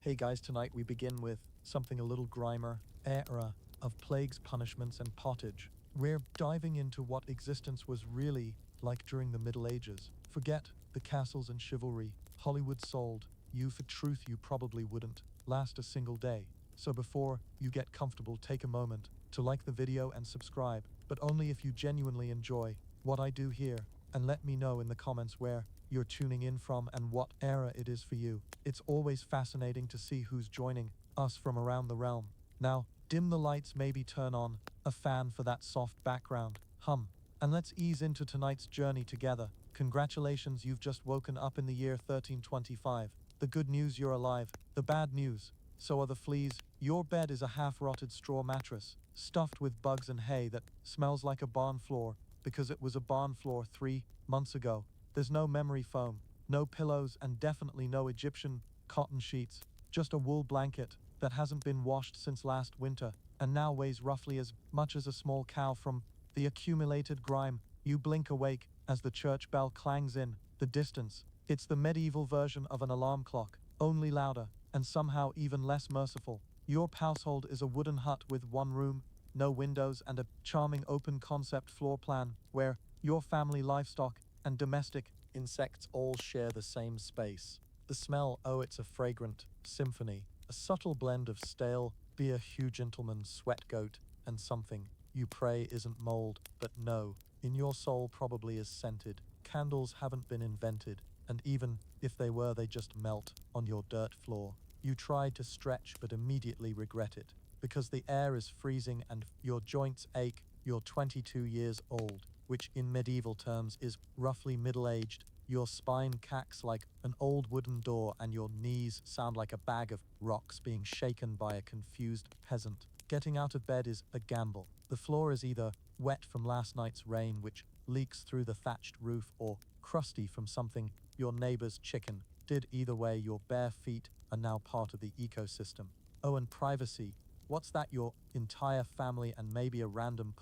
Hey guys, tonight we begin with something a little grimer, era of plagues, punishments, and pottage. We're diving into what existence was really like during the Middle Ages. Forget the castles and chivalry Hollywood sold you for truth you probably wouldn't last a single day. So before you get comfortable, take a moment to like the video and subscribe, but only if you genuinely enjoy what I do here, and let me know in the comments where you're tuning in from and what era it is for you. It's always fascinating to see who's joining us from around the realm. Now, dim the lights, maybe turn on a fan for that soft background hum, and let's ease into tonight's journey together. Congratulations, you've just woken up in the year 1325. The good news, you're alive. The bad news, so are the fleas. Your bed is a half-rotted straw mattress, stuffed with bugs and hay that smells like a barn floor, because it was a barn floor 3 months ago. There's no memory foam, no pillows, and definitely no Egyptian cotton sheets. Just a wool blanket that hasn't been washed since last winter, and now weighs roughly as much as a small cow from the accumulated grime. You blink awake as the church bell clangs in the distance. It's the medieval version of an alarm clock, only louder, and somehow even less merciful. Your household is a wooden hut with one room, no windows, and a charming open-concept floor plan where your family, livestock, and domestic insects all share the same space. The smell, oh, it's a fragrant symphony, a subtle blend of stale beer, Hugh Gentleman, sweat goat, and something you pray isn't mold, but no, in your soul probably is scented. Candles haven't been invented, and even if they were, they just melt on your dirt floor. You tried to stretch but immediately regret it, because the air is freezing and your joints ache. You're 22 years old, which in medieval terms is roughly middle-aged. Your spine cacks like an old wooden door, and your knees sound like a bag of rocks being shaken by a confused peasant. Getting out of bed is a gamble. The floor is either wet from last night's rain, which leaks through the thatched roof, or crusty from something your neighbor's chicken did. Either way, your bare feet are now part of the ecosystem. Oh, and privacy. What's that? Your entire family and maybe a random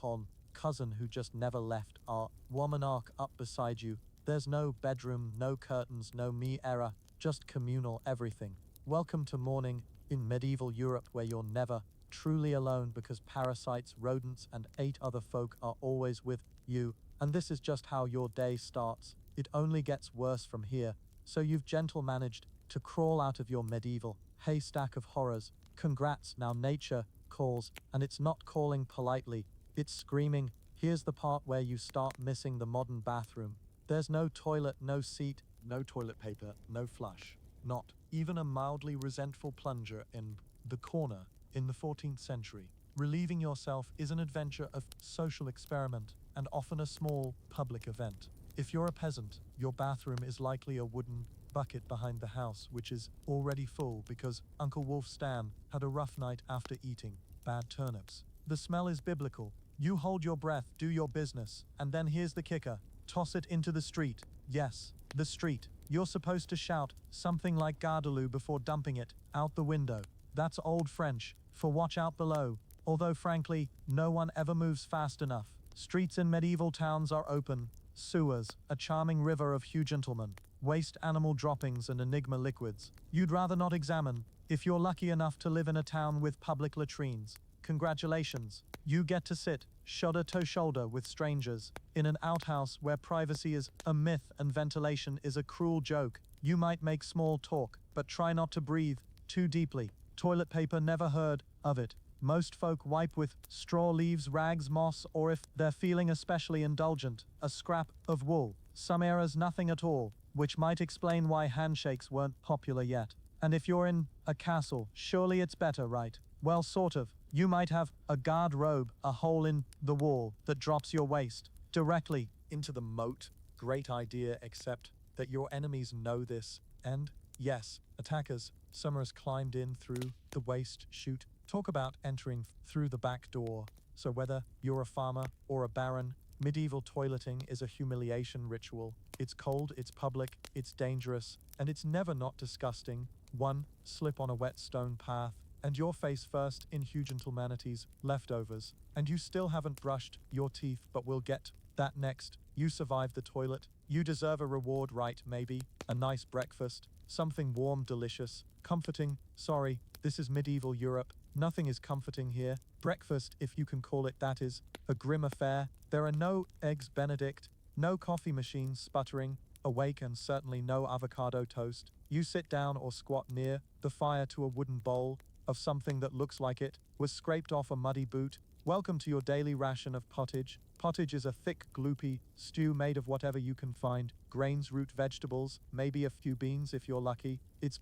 cousin who just never left our womanarch up beside you. There's no bedroom, no curtains, no me era, just communal everything. Welcome to morning in medieval Europe, where you're never truly alone because parasites, rodents, and 8 other folk are always with you. And this is just how your day starts. It only gets worse from here. So you've gentle managed to crawl out of your medieval haystack of horrors. Congrats, now nature calls, and it's not calling politely, it's screaming. Here's the part where you start missing the modern bathroom. There's no toilet, no seat, no toilet paper, no flush. Not even a mildly resentful plunger in the corner. In the 14th century, relieving yourself is an adventure, of social experiment, and often a small public event. If you're a peasant, your bathroom is likely a wooden bucket behind the house, which is already full because Uncle Wolf Stan had a rough night after eating bad turnips. The smell is biblical. You hold your breath, do your business, and then here's the kicker. Toss it into the street. Yes, the street. You're supposed to shout something like Gardaloo before dumping it out the window. That's old French for watch out below, although frankly, no one ever moves fast enough. Streets in medieval towns are open sewers, a charming river of Hugh Gentleman, waste animal droppings, and enigma liquids you'd rather not examine. If you're lucky enough to live in a town with public latrines, congratulations. You get to sit shoulder to shoulder with strangers in an outhouse where privacy is a myth and ventilation is a cruel joke. You might make small talk, but try not to breathe too deeply. Toilet paper, never heard of it. Most folk wipe with straw, leaves, rags, moss, or if they're feeling especially indulgent, a scrap of wool. Some eras, nothing at all, which might explain why handshakes weren't popular yet. And if you're in a castle, surely it's better, right? Well, sort of. You might have a guard robe, a hole in the wall that drops your waist directly into the moat. Great idea, except that your enemies know this, and yes, attackers. Summers climbed in through the waste chute. Talk about entering through the back door. So whether you're a farmer or a baron, medieval toileting is a humiliation ritual. It's cold, it's public, it's dangerous, and it's never not disgusting. One slip on a wet stone path, and you're face first in Hugh Gentlemanity's leftovers, and you still haven't brushed your teeth, but we'll get that next. You survived the toilet. You deserve a reward, right? Maybe a nice breakfast, something warm, delicious, Comforting? Sorry, this is medieval Europe. Nothing is comforting here. Breakfast, if you can call it that, is a grim affair. There are no eggs Benedict, no coffee machines sputtering awake, and certainly no avocado toast. You sit down or squat near the fire to a wooden bowl of something that looks like it was scraped off a muddy boot. Welcome to your daily ration of pottage. Pottage is a thick, gloopy stew made of whatever you can find. Grains, root vegetables, maybe a few beans if you're lucky. It's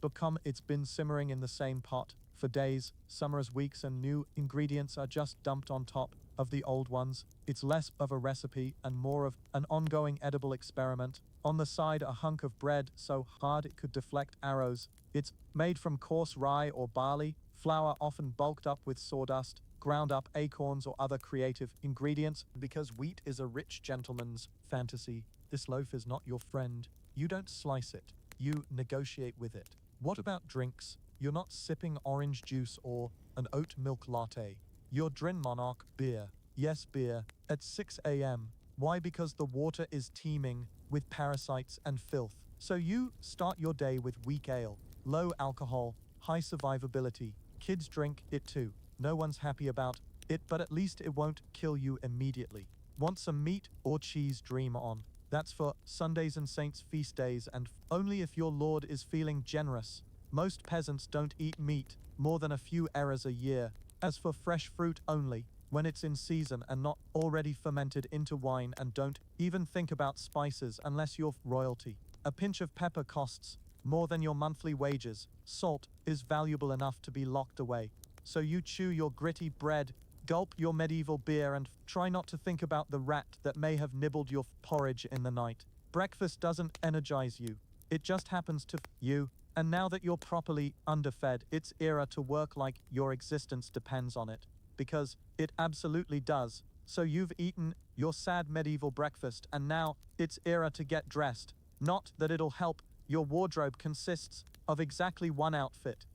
been simmering in the same pot for days, summers, weeks, and new ingredients are just dumped on top of the old ones. It's less of a recipe and more of an ongoing edible experiment. On the side, a hunk of bread so hard it could deflect arrows. It's made from coarse rye or barley, flour often bulked up with sawdust, ground up acorns or other creative ingredients. Because wheat is a rich gentleman's fantasy, this loaf is not your friend. You don't slice it, you negotiate with it. What about drinks? You're not sipping orange juice or an oat milk latte. You're drin monarch beer. Yes, beer. At 6 a.m. Why? Because the water is teeming with parasites and filth. So you start your day with weak ale, low alcohol, high survivability. Kids drink it too. No one's happy about it, but at least it won't kill you immediately. Want some meat or cheese? Dream on. That's for Sundays and saints' feast days, and only if your lord is feeling generous. Most peasants don't eat meat more than a few errors a year. As for fresh fruit, only when it's in season and not already fermented into wine, and don't even think about spices unless you're royalty. A pinch of pepper costs more than your monthly wages. Salt is valuable enough to be locked away. So you chew your gritty bread, gulp your medieval beer, and try not to think about the rat that may have nibbled your porridge in the night. Breakfast doesn't energize you. It just happens to you. And now that you're properly underfed, it's era to work like your existence depends on it. Because it absolutely does. So you've eaten your sad medieval breakfast, and now it's era to get dressed. Not that it'll help. Your wardrobe consists of exactly one outfit.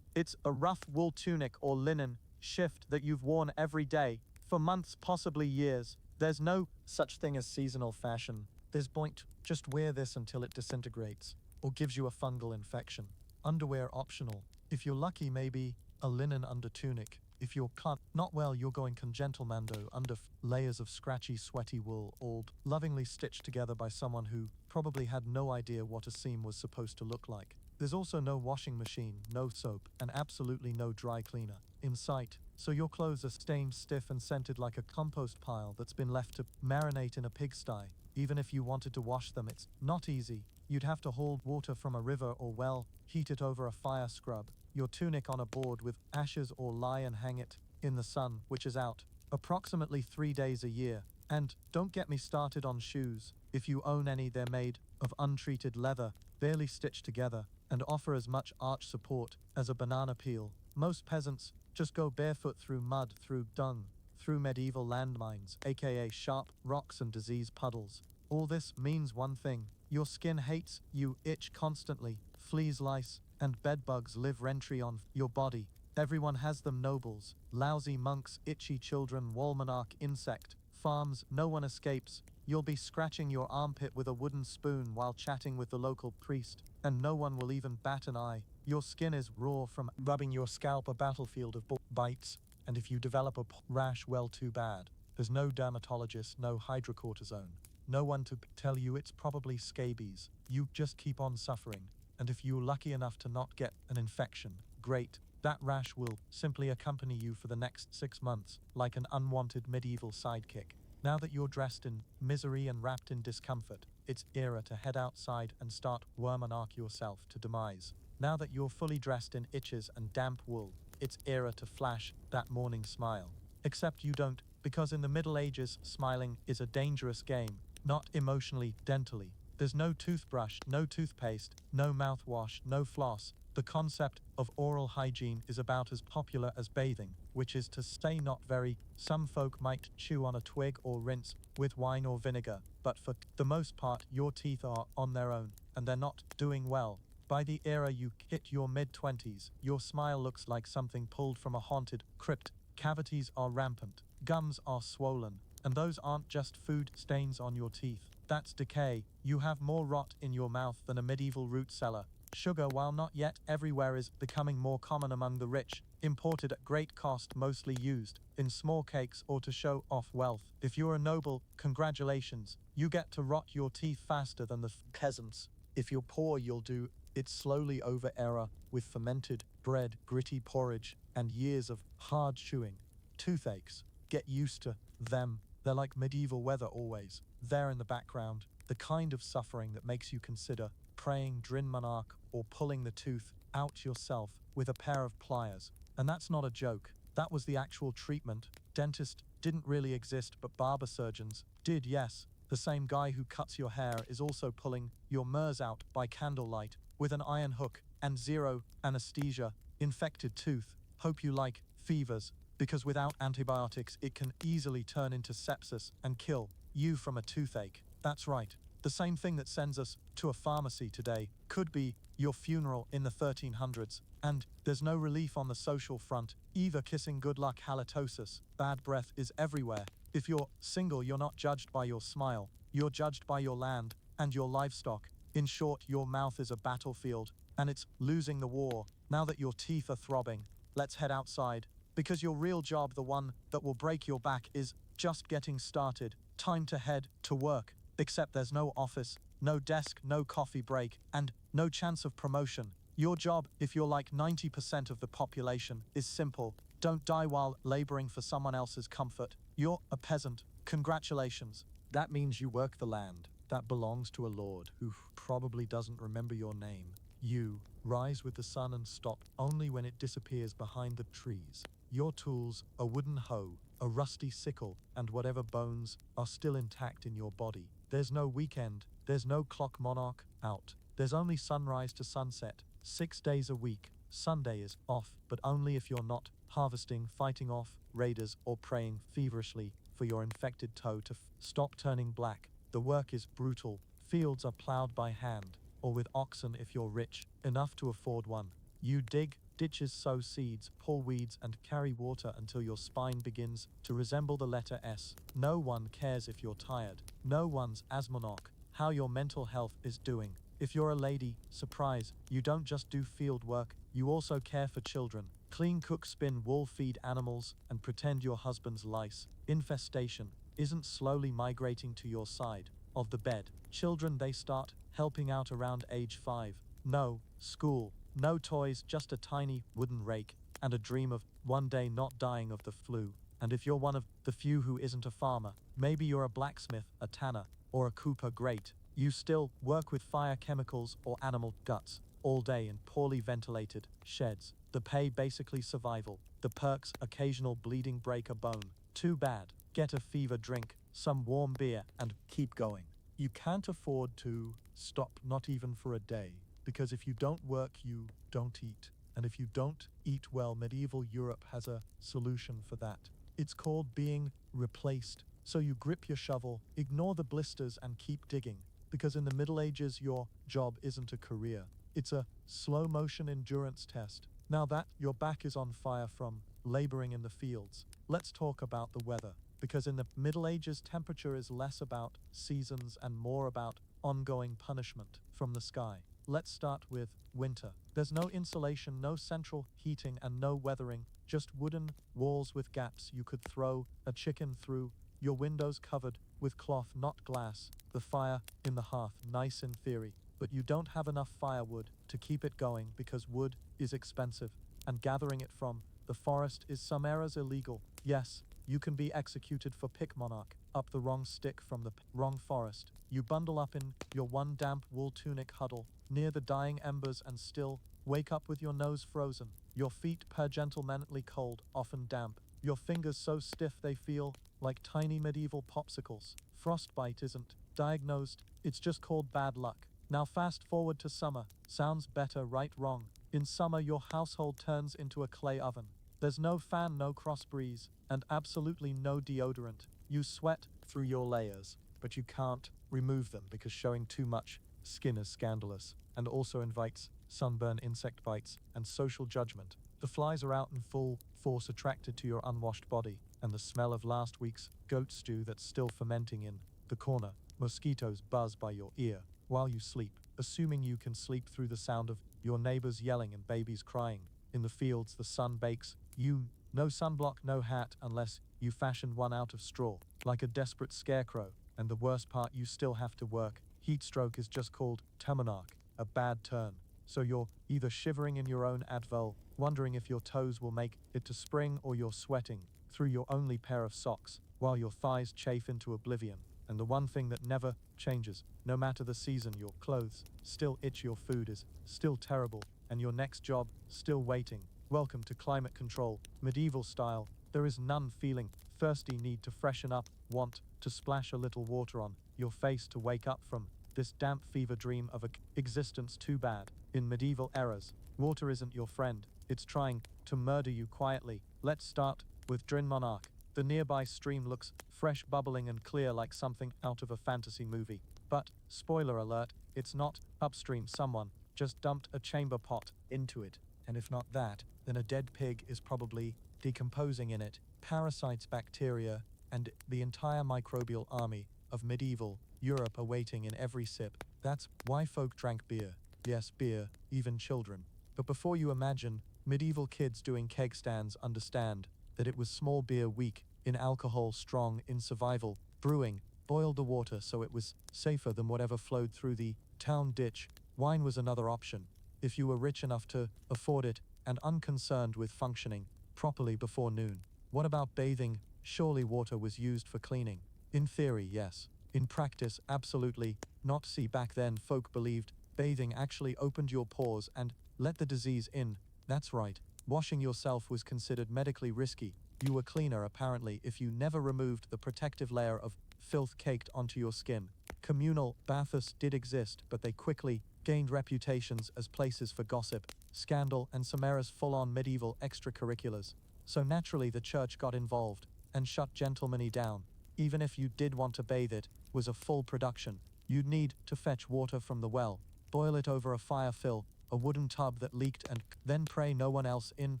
It's a rough wool tunic or linen shift that you've worn every day for months, possibly years. There's no such thing as seasonal fashion. There's point. Just wear this until it disintegrates or gives you a fungal infection. Underwear optional. If you're lucky, maybe a linen under tunic. If you're not well, you're going congentalmando under layers of scratchy, sweaty wool, all lovingly stitched together by someone who probably had no idea what a seam was supposed to look like. There's also no washing machine, no soap, and absolutely no dry cleaner in sight. So your clothes are stained stiff and scented like a compost pile that's been left to marinate in a pigsty. Even if you wanted to wash them, it's not easy. You'd have to haul water from a river or well, heat it over a fire, scrub your tunic on a board with ashes, or lie and hang it in the sun, which is out approximately 3 days a year. And don't get me started on shoes. If you own any, they're made of untreated leather, barely stitched together, and offer as much arch support as a banana peel. Most peasants just go barefoot through mud, through dung, through medieval landmines, aka sharp rocks and disease puddles. All this means one thing: your skin hates you, itch constantly, fleas, lice, and bedbugs live rent-free on your body. Everyone has them: nobles, lousy monks, itchy children, walmonarch, insect farms. No one escapes. You'll be scratching your armpit with a wooden spoon while chatting with the local priest, and no one will even bat an eye. Your skin is raw from rubbing your scalp, a battlefield of bites, and if you develop a rash, well, too bad. There's no dermatologist, no hydrocortisone, no one to tell you it's probably scabies. You just keep on suffering, and if you're lucky enough to not get an infection, great. That rash will simply accompany you for the next 6 months, like an unwanted medieval sidekick. Now that you're dressed in misery and wrapped in discomfort, it's era to head outside and start wormonarch yourself to demise. Now that you're fully dressed in itches and damp wool, it's era to flash that morning smile. Except you don't, because in the Middle Ages, smiling is a dangerous game, not emotionally, dentally. There's no toothbrush, no toothpaste, no mouthwash, no floss. The concept of oral hygiene is about as popular as bathing, which is to say not very. Some folk might chew on a twig or rinse with wine or vinegar, but for the most part, your teeth are on their own, and they're not doing well. By the era you hit your mid-20s, your smile looks like something pulled from a haunted crypt. Cavities are rampant, gums are swollen, and those aren't just food stains on your teeth. That's decay. You have more rot in your mouth than a medieval root cellar. Sugar, while not yet everywhere, is becoming more common among the rich, imported at great cost, mostly used in small cakes or to show off wealth. If you're a noble, congratulations, you get to rot your teeth faster than the peasants. If you're poor, you'll do it slowly over era with fermented bread, gritty porridge, and years of hard chewing. Toothaches, get used to them. They're like medieval weather, always there in the background, the kind of suffering that makes you consider praying Drin Monarch or pulling the tooth out yourself with a pair of pliers. And that's not a joke. That was the actual treatment. Dentist didn't really exist, but barber surgeons did, yes. The same guy who cuts your hair is also pulling your MERS out by candlelight with an iron hook and zero anesthesia. Infected tooth. Hope you like fevers, because without antibiotics it can easily turn into sepsis and kill you from a toothache. That's right. The same thing that sends us to a pharmacy today could be your funeral in the 1300s. And there's no relief on the social front, either. Kissing good luck, halitosis, bad breath is everywhere. If you're single, you're not judged by your smile, you're judged by your land and your livestock. In short, your mouth is a battlefield, and it's losing the war. Now that your teeth are throbbing, let's head outside, because your real job, the one that will break your back, is just getting started. Time to head to work. Except there's no office, no desk, no coffee break, and no chance of promotion. Your job, if you're like 90% of the population, is simple. Don't die while laboring for someone else's comfort. You're a peasant. Congratulations. That means you work the land that belongs to a lord who probably doesn't remember your name. You rise with the sun and stop only when it disappears behind the trees. Your tools, a wooden hoe, a rusty sickle, and whatever bones are still intact in your body. There's no weekend, there's no clock monarch out. There's only sunrise to sunset, 6 days a week. Sunday is off, but only if you're not harvesting, fighting off raiders, or praying feverishly for your infected toe to stop turning black. The work is brutal. Fields are plowed by hand, or with oxen if you're rich enough to afford one. You dig ditches, sow seeds, pull weeds, and carry water until your spine begins to resemble the letter S. No one cares if you're tired. No one's as monarch how your mental health is doing. If you're a lady, surprise, you don't just do field work, you also care for children. Clean, cook, spin wool, feed animals, and pretend your husband's lice infestation isn't slowly migrating to your side of the bed. Children, they start helping out around age 5. No school, no toys, just a tiny wooden rake and a dream of one day not dying of the flu. And if you're one of the few who isn't a farmer, maybe you're a blacksmith, a tanner, or a cooper, great. You still work with fire, chemicals, or animal guts all day in poorly ventilated sheds. The pay, basically survival. The perks, occasional bleeding, break a bone. Too bad. Get a fever drink, some warm beer, and keep going. You can't afford to stop, not even for a day, because if you don't work, you don't eat. And if you don't eat well, medieval Europe has a solution for that. It's called being replaced. So you grip your shovel, ignore the blisters, and keep digging. Because in the Middle Ages, your job isn't a career. It's a slow motion endurance test. Now that your back is on fire from laboring in the fields, let's talk about the weather. Because in the Middle Ages, temperature is less about seasons and more about ongoing punishment from the sky. Let's start with winter. There's no insulation, no central heating, and no weathering, just wooden walls with gaps you could throw a chicken through, your windows covered with cloth, not glass, the fire in the hearth, nice in theory, but you don't have enough firewood to keep it going because wood is expensive, and gathering it from the forest is some eras illegal. Yes, you can be executed for pick monarch, up the wrong stick from the wrong forest. You bundle up in your one damp wool tunic, huddle near the dying embers, and still wake up with your nose frozen, your feet per gentlemanly cold, often damp, your fingers so stiff they feel like tiny medieval popsicles. Frostbite isn't diagnosed, it's just called bad luck. Now fast forward to summer. Sounds better, right? Wrong. In summer, your household turns into a clay oven. There's no fan, no cross breeze, and absolutely no deodorant. You sweat through your layers, but you can't remove them because showing too much skin is scandalous and also invites sunburn, insect bites, and social judgment. The flies are out in full force, attracted to your unwashed body, and the smell of last week's goat stew that's still fermenting in the corner. Mosquitoes buzz by your ear while you sleep. assuming you can sleep through the sound of your neighbors yelling and babies crying. In the fields, the sun bakes you. No sunblock, no hat, unless you fashioned one out of straw, like a desperate scarecrow. And the worst part, you still have to work. Heat stroke is just called terminarch, a bad turn. So you're either shivering in your own advil, wondering if your toes will make it to spring, or you're sweating through your only pair of socks, while your thighs chafe into oblivion. And the one thing that never changes, no matter the season, your clothes still itch, your food is still terrible, and your next job still waiting. Welcome to climate control, medieval style. There is none feeling thirsty, need to freshen up, want to splash a little water on your face to wake up from this damp fever dream of existence. Too bad. In medieval eras, water isn't your friend, it's trying to murder you quietly. Let's start with Drin Monarch. The nearby stream looks fresh, bubbling and clear, like something out of a fantasy movie. But, spoiler alert, it's not. Upstream, someone just dumped a chamber pot into it. And if not that, then a dead pig is probably decomposing in it. Parasites, bacteria, and the entire microbial army of medieval Europe are waiting in every sip. That's why folk drank beer. Yes, beer, even children. But before you imagine medieval kids doing keg stands, understand that it was small beer, weak in alcohol, strong in survival. Brewing boiled the water so it was safer than whatever flowed through the town ditch. Wine was another option, if you were rich enough to afford it and unconcerned with functioning properly before noon. What about bathing? Surely water was used for cleaning. In theory, yes. In practice, absolutely not. See, back then folk believed bathing actually opened your pores and let the disease in. That's right. Washing yourself was considered medically risky. You were cleaner, apparently, if you never removed the protective layer of filth caked onto your skin. Communal baths did exist, but they quickly gained reputations as places for gossip, scandal, and some eras full-on medieval extracurriculars. So naturally the church got involved and shut gentlemanly down. Even if you did want to bathe, it was a full production. You'd need to fetch water from the well, boil it over a fire, fill a wooden tub that leaked, and then pray no one else in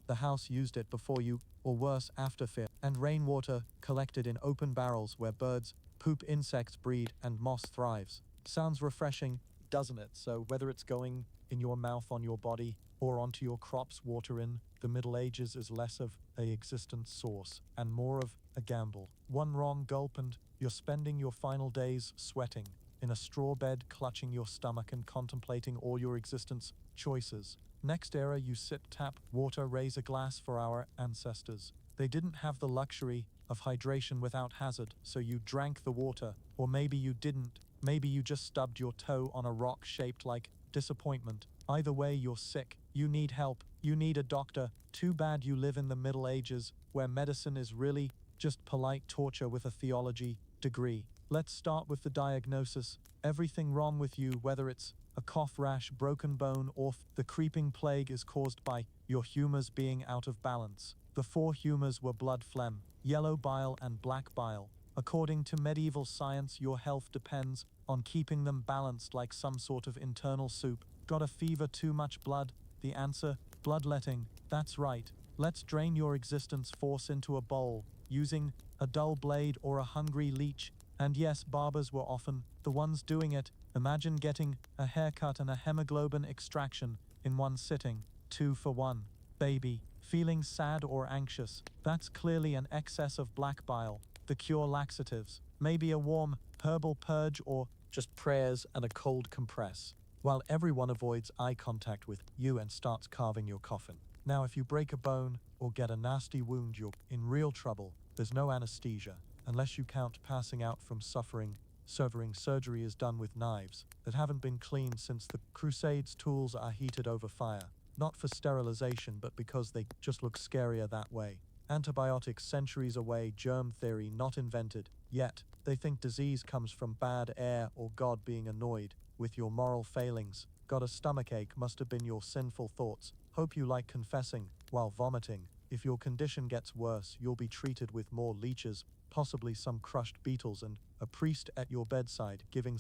the house used it before you, or worse, after fear. And rainwater collected in open barrels where birds poop, insects breed, and moss thrives. Sounds refreshing, doesn't it? So whether it's going in your mouth, on your body, or onto your crops, water in the Middle Ages is less of a existence source and more of a gamble. One wrong gulp and you're spending your final days sweating in a straw bed, clutching your stomach and contemplating all your existence choices. Next era, you sip, tap water, raise a glass for our ancestors. They didn't have the luxury of hydration without hazard, so you drank the water. Or maybe you didn't. Maybe you just stubbed your toe on a rock shaped like disappointment. Either way, you're sick. You need help. You need a doctor. Too bad you live in the Middle Ages, where medicine is really just polite torture with a theology degree. Let's start with the diagnosis. Everything wrong with you, whether it's a cough, rash, broken bone, or the creeping plague, is caused by your humors being out of balance. The four humors were blood, phlegm, yellow bile, and black bile. According to medieval science, your health depends on keeping them balanced, like some sort of internal soup. Got a fever, too much blood? The answer, bloodletting. That's right. Let's drain your existence force into a bowl, using a dull blade or a hungry leech. And yes, barbers were often the ones doing it. Imagine getting a haircut and a hemoglobin extraction in one sitting. 2 for 1. Baby, feeling sad or anxious? That's clearly an excess of black bile. The cure, laxatives. Maybe a warm herbal purge, or just prayers and a cold compress, while everyone avoids eye contact with you and starts carving your coffin. Now, if you break a bone or get a nasty wound, you're in real trouble. There's no anesthesia, unless you count passing out from suffering. Severing surgery is done with knives that haven't been cleaned since the Crusades. Tools are heated over fire, not for sterilization, but because they just look scarier that way. Antibiotics centuries away, germ theory not invented yet. They think disease comes from bad air or God being annoyed with your moral failings. Got a stomachache? Must have been your sinful thoughts. Hope you like confessing while vomiting. If your condition gets worse, you'll be treated with more leeches, possibly some crushed beetles, and a priest at your bedside giving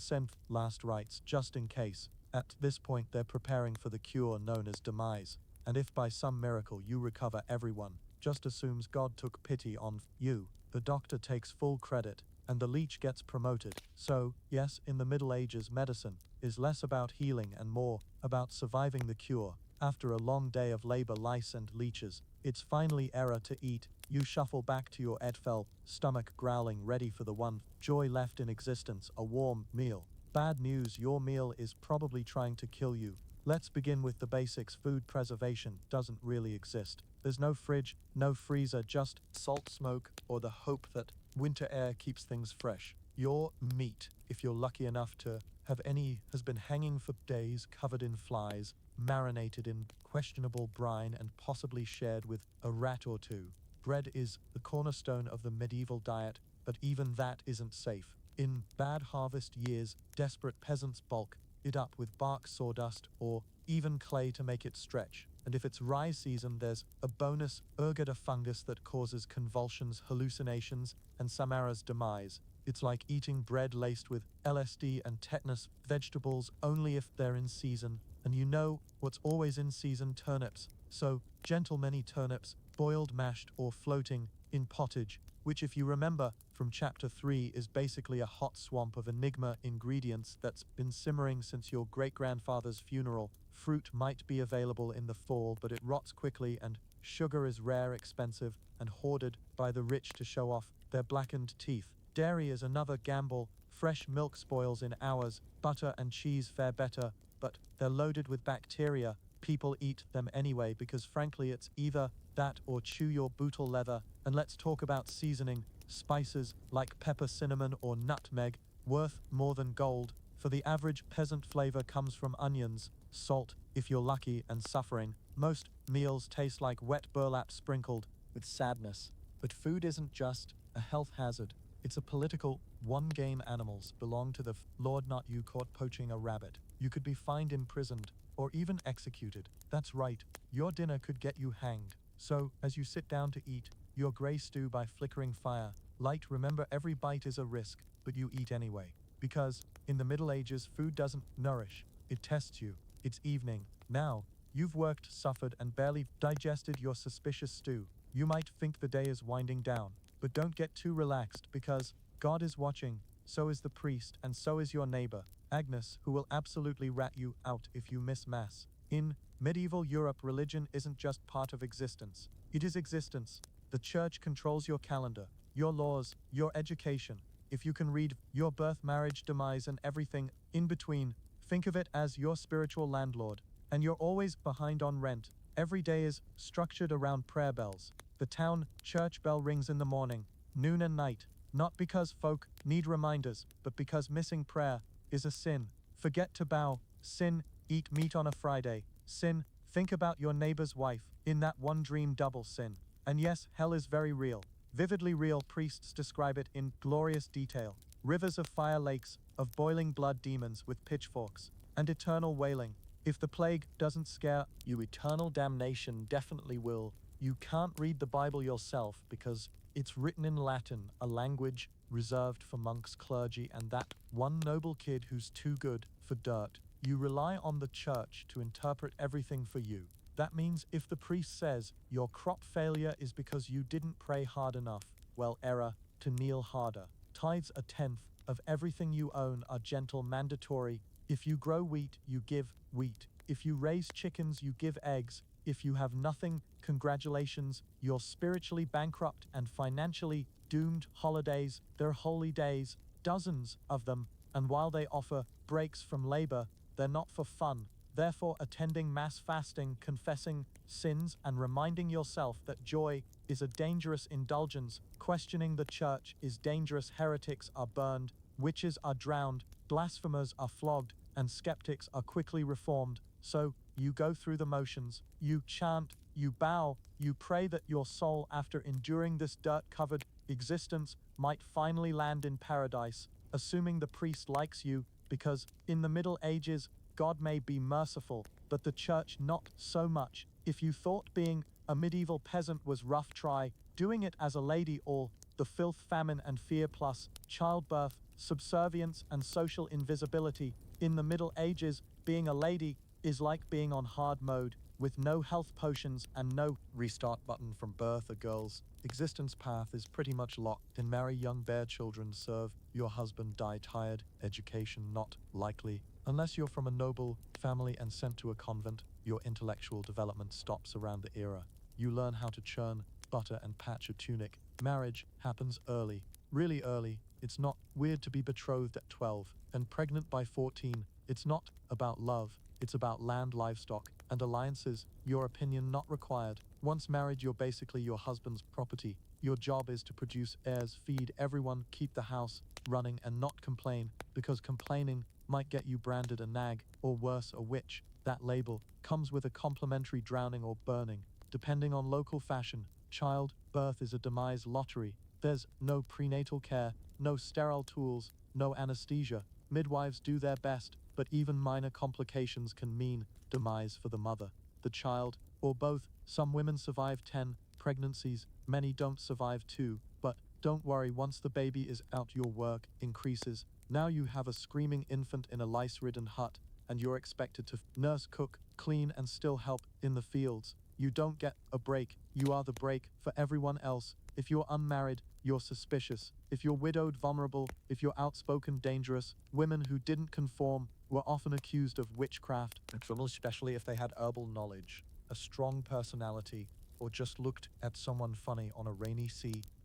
last rites just in case. At this point, they're preparing for the cure known as demise. And if by some miracle you recover, everyone just assumes God took pity on you. The doctor takes full credit, and the leech gets promoted. So, yes, in the Middle Ages, medicine is less about healing and more about surviving the cure. After a long day of labor, lice and leeches, it's finally era to eat. You shuffle back to your Edfell, stomach growling, ready for the one joy left in existence, a warm meal. Bad news, your meal is probably trying to kill you. Let's begin with the basics. Food preservation doesn't really exist. There's no fridge, no freezer, just salt, smoke, or the hope that winter air keeps things fresh. Your meat, if you're lucky enough to have any, has been hanging for days, covered in flies, marinated in questionable brine, and possibly shared with a rat or two. Bread is the cornerstone of the medieval diet, but even that isn't safe. In bad harvest years, desperate peasants bulk it up with bark, sawdust, or even clay to make it stretch. And if it's rye season, there's a bonus ergot fungus that causes convulsions, hallucinations, and Samara's demise. It's like eating bread laced with LSD and tetanus. Vegetables only if they're in season, and you know what's always in season: turnips. So, gentle many turnips, boiled, mashed, or floating in pottage, which, if you remember from chapter 3, is basically a hot swamp of enigma ingredients that's been simmering since your great-grandfather's funeral. Fruit might be available in the fall, but it rots quickly, and sugar is rare, expensive, and hoarded by the rich to show off their blackened teeth. Dairy is another gamble. Fresh milk spoils in hours. Butter and cheese fare better, but they're loaded with bacteria. People eat them anyway because, frankly, it's either that or chew your bootle leather. And let's talk about seasoning. Spices like pepper, cinnamon, or nutmeg, worth more than gold. For the average peasant, flavor comes from onions, salt, if you're lucky, and suffering. Most meals taste like wet burlap sprinkled with sadness. But food isn't just a health hazard. It's a political one-game. Animals belong to the Lord, not you. Caught poaching a rabbit, you could be fined, imprisoned, or even executed. That's right, your dinner could get you hanged. So, as you sit down to eat your grey stew by flickering fire light, remember every bite is a risk, but you eat anyway. Because, in the Middle Ages, food doesn't nourish, it tests you. It's evening. Now, you've worked, suffered, and barely digested your suspicious stew. You might think the day is winding down, but don't get too relaxed, because God is watching, so is the priest, and so is your neighbor, Agnes, who will absolutely rat you out if you miss Mass. In medieval Europe, religion isn't just part of existence, it is existence. The church controls your calendar, your laws, your education. If you can read your birth, marriage, demise, and everything in between, think of it as your spiritual landlord. And you're always behind on rent. Every day is structured around prayer bells. The town church bell rings in the morning, noon, and night. Not because folk need reminders, but because missing prayer is a sin. Forget to bow, sin. Eat meat on a Friday, sin. Think about your neighbor's wife, in that one dream, double sin. And yes, hell is very real. Vividly real. Priests describe it in glorious detail. Rivers of fire, lakes of boiling blood, demons with pitchforks, and eternal wailing. If the plague doesn't scare you, eternal damnation definitely will. You can't read the Bible yourself because it's written in Latin, a language reserved for monks, clergy, and that one noble kid who's too good for dirt. You rely on the church to interpret everything for you. That means if the priest says your crop failure is because you didn't pray hard enough, well, error, to kneel harder. Tithes, a tenth of everything you own, are gentle, mandatory. If you grow wheat, you give wheat. If you raise chickens, you give eggs. If you have nothing, congratulations, you're spiritually bankrupt and financially doomed. Holidays, they're holy days, dozens of them, and while they offer breaks from labor, they're not for fun. Therefore, attending Mass, fasting, confessing sins, and reminding yourself that joy is a dangerous indulgence. Questioning the church is dangerous. Heretics are burned, witches are drowned, blasphemers are flogged, and skeptics are quickly reformed. So, you go through the motions, you chant, you bow, you pray that your soul, after enduring this dirt-covered existence, might finally land in paradise, assuming the priest likes you, because, in the Middle Ages, God may be merciful, but the church not so much. If you thought being a medieval peasant was rough, try doing it as a lady. All the filth, famine, and fear, plus childbirth, subservience, and social invisibility. In the Middle Ages, being a lady is like being on hard mode, With no health potions and no restart button from birth, a girl's existence path is pretty much locked. And marry young, bear children, serve your husband, die tired, education not likely. Unless you're from a noble family and sent to a convent, your intellectual development stops around the era. You learn how to churn butter and patch a tunic. Marriage happens early, really early. It's not weird to be betrothed at 12 and pregnant by 14. It's not about love, it's about land, livestock, and alliances. Your opinion not required. Once married, you're basically your husband's property. Your job is to produce heirs, feed everyone, keep the house running, and not complain, because complaining might get you branded a nag, or worse, a witch. That label comes with a complimentary drowning or burning, depending on local fashion. Child birth is a demise lottery. There's no prenatal care, no sterile tools, no anesthesia. Midwives do their best, but even minor complications can mean demise for the mother, the child, or both. Some women survive 10 pregnancies, many don't survive 2, but don't worry, once the baby is out, your work increases. Now you have a screaming infant in a lice-ridden hut, and you're expected to nurse, cook, clean, and still help in the fields. You don't get a break, you are the break for everyone else. If you're unmarried, you're suspicious. If you're widowed, vulnerable. If you're outspoken, dangerous. Women who didn't conform were often accused of witchcraft, especially if they had herbal knowledge, a strong personality, or just looked at someone funny on a rainy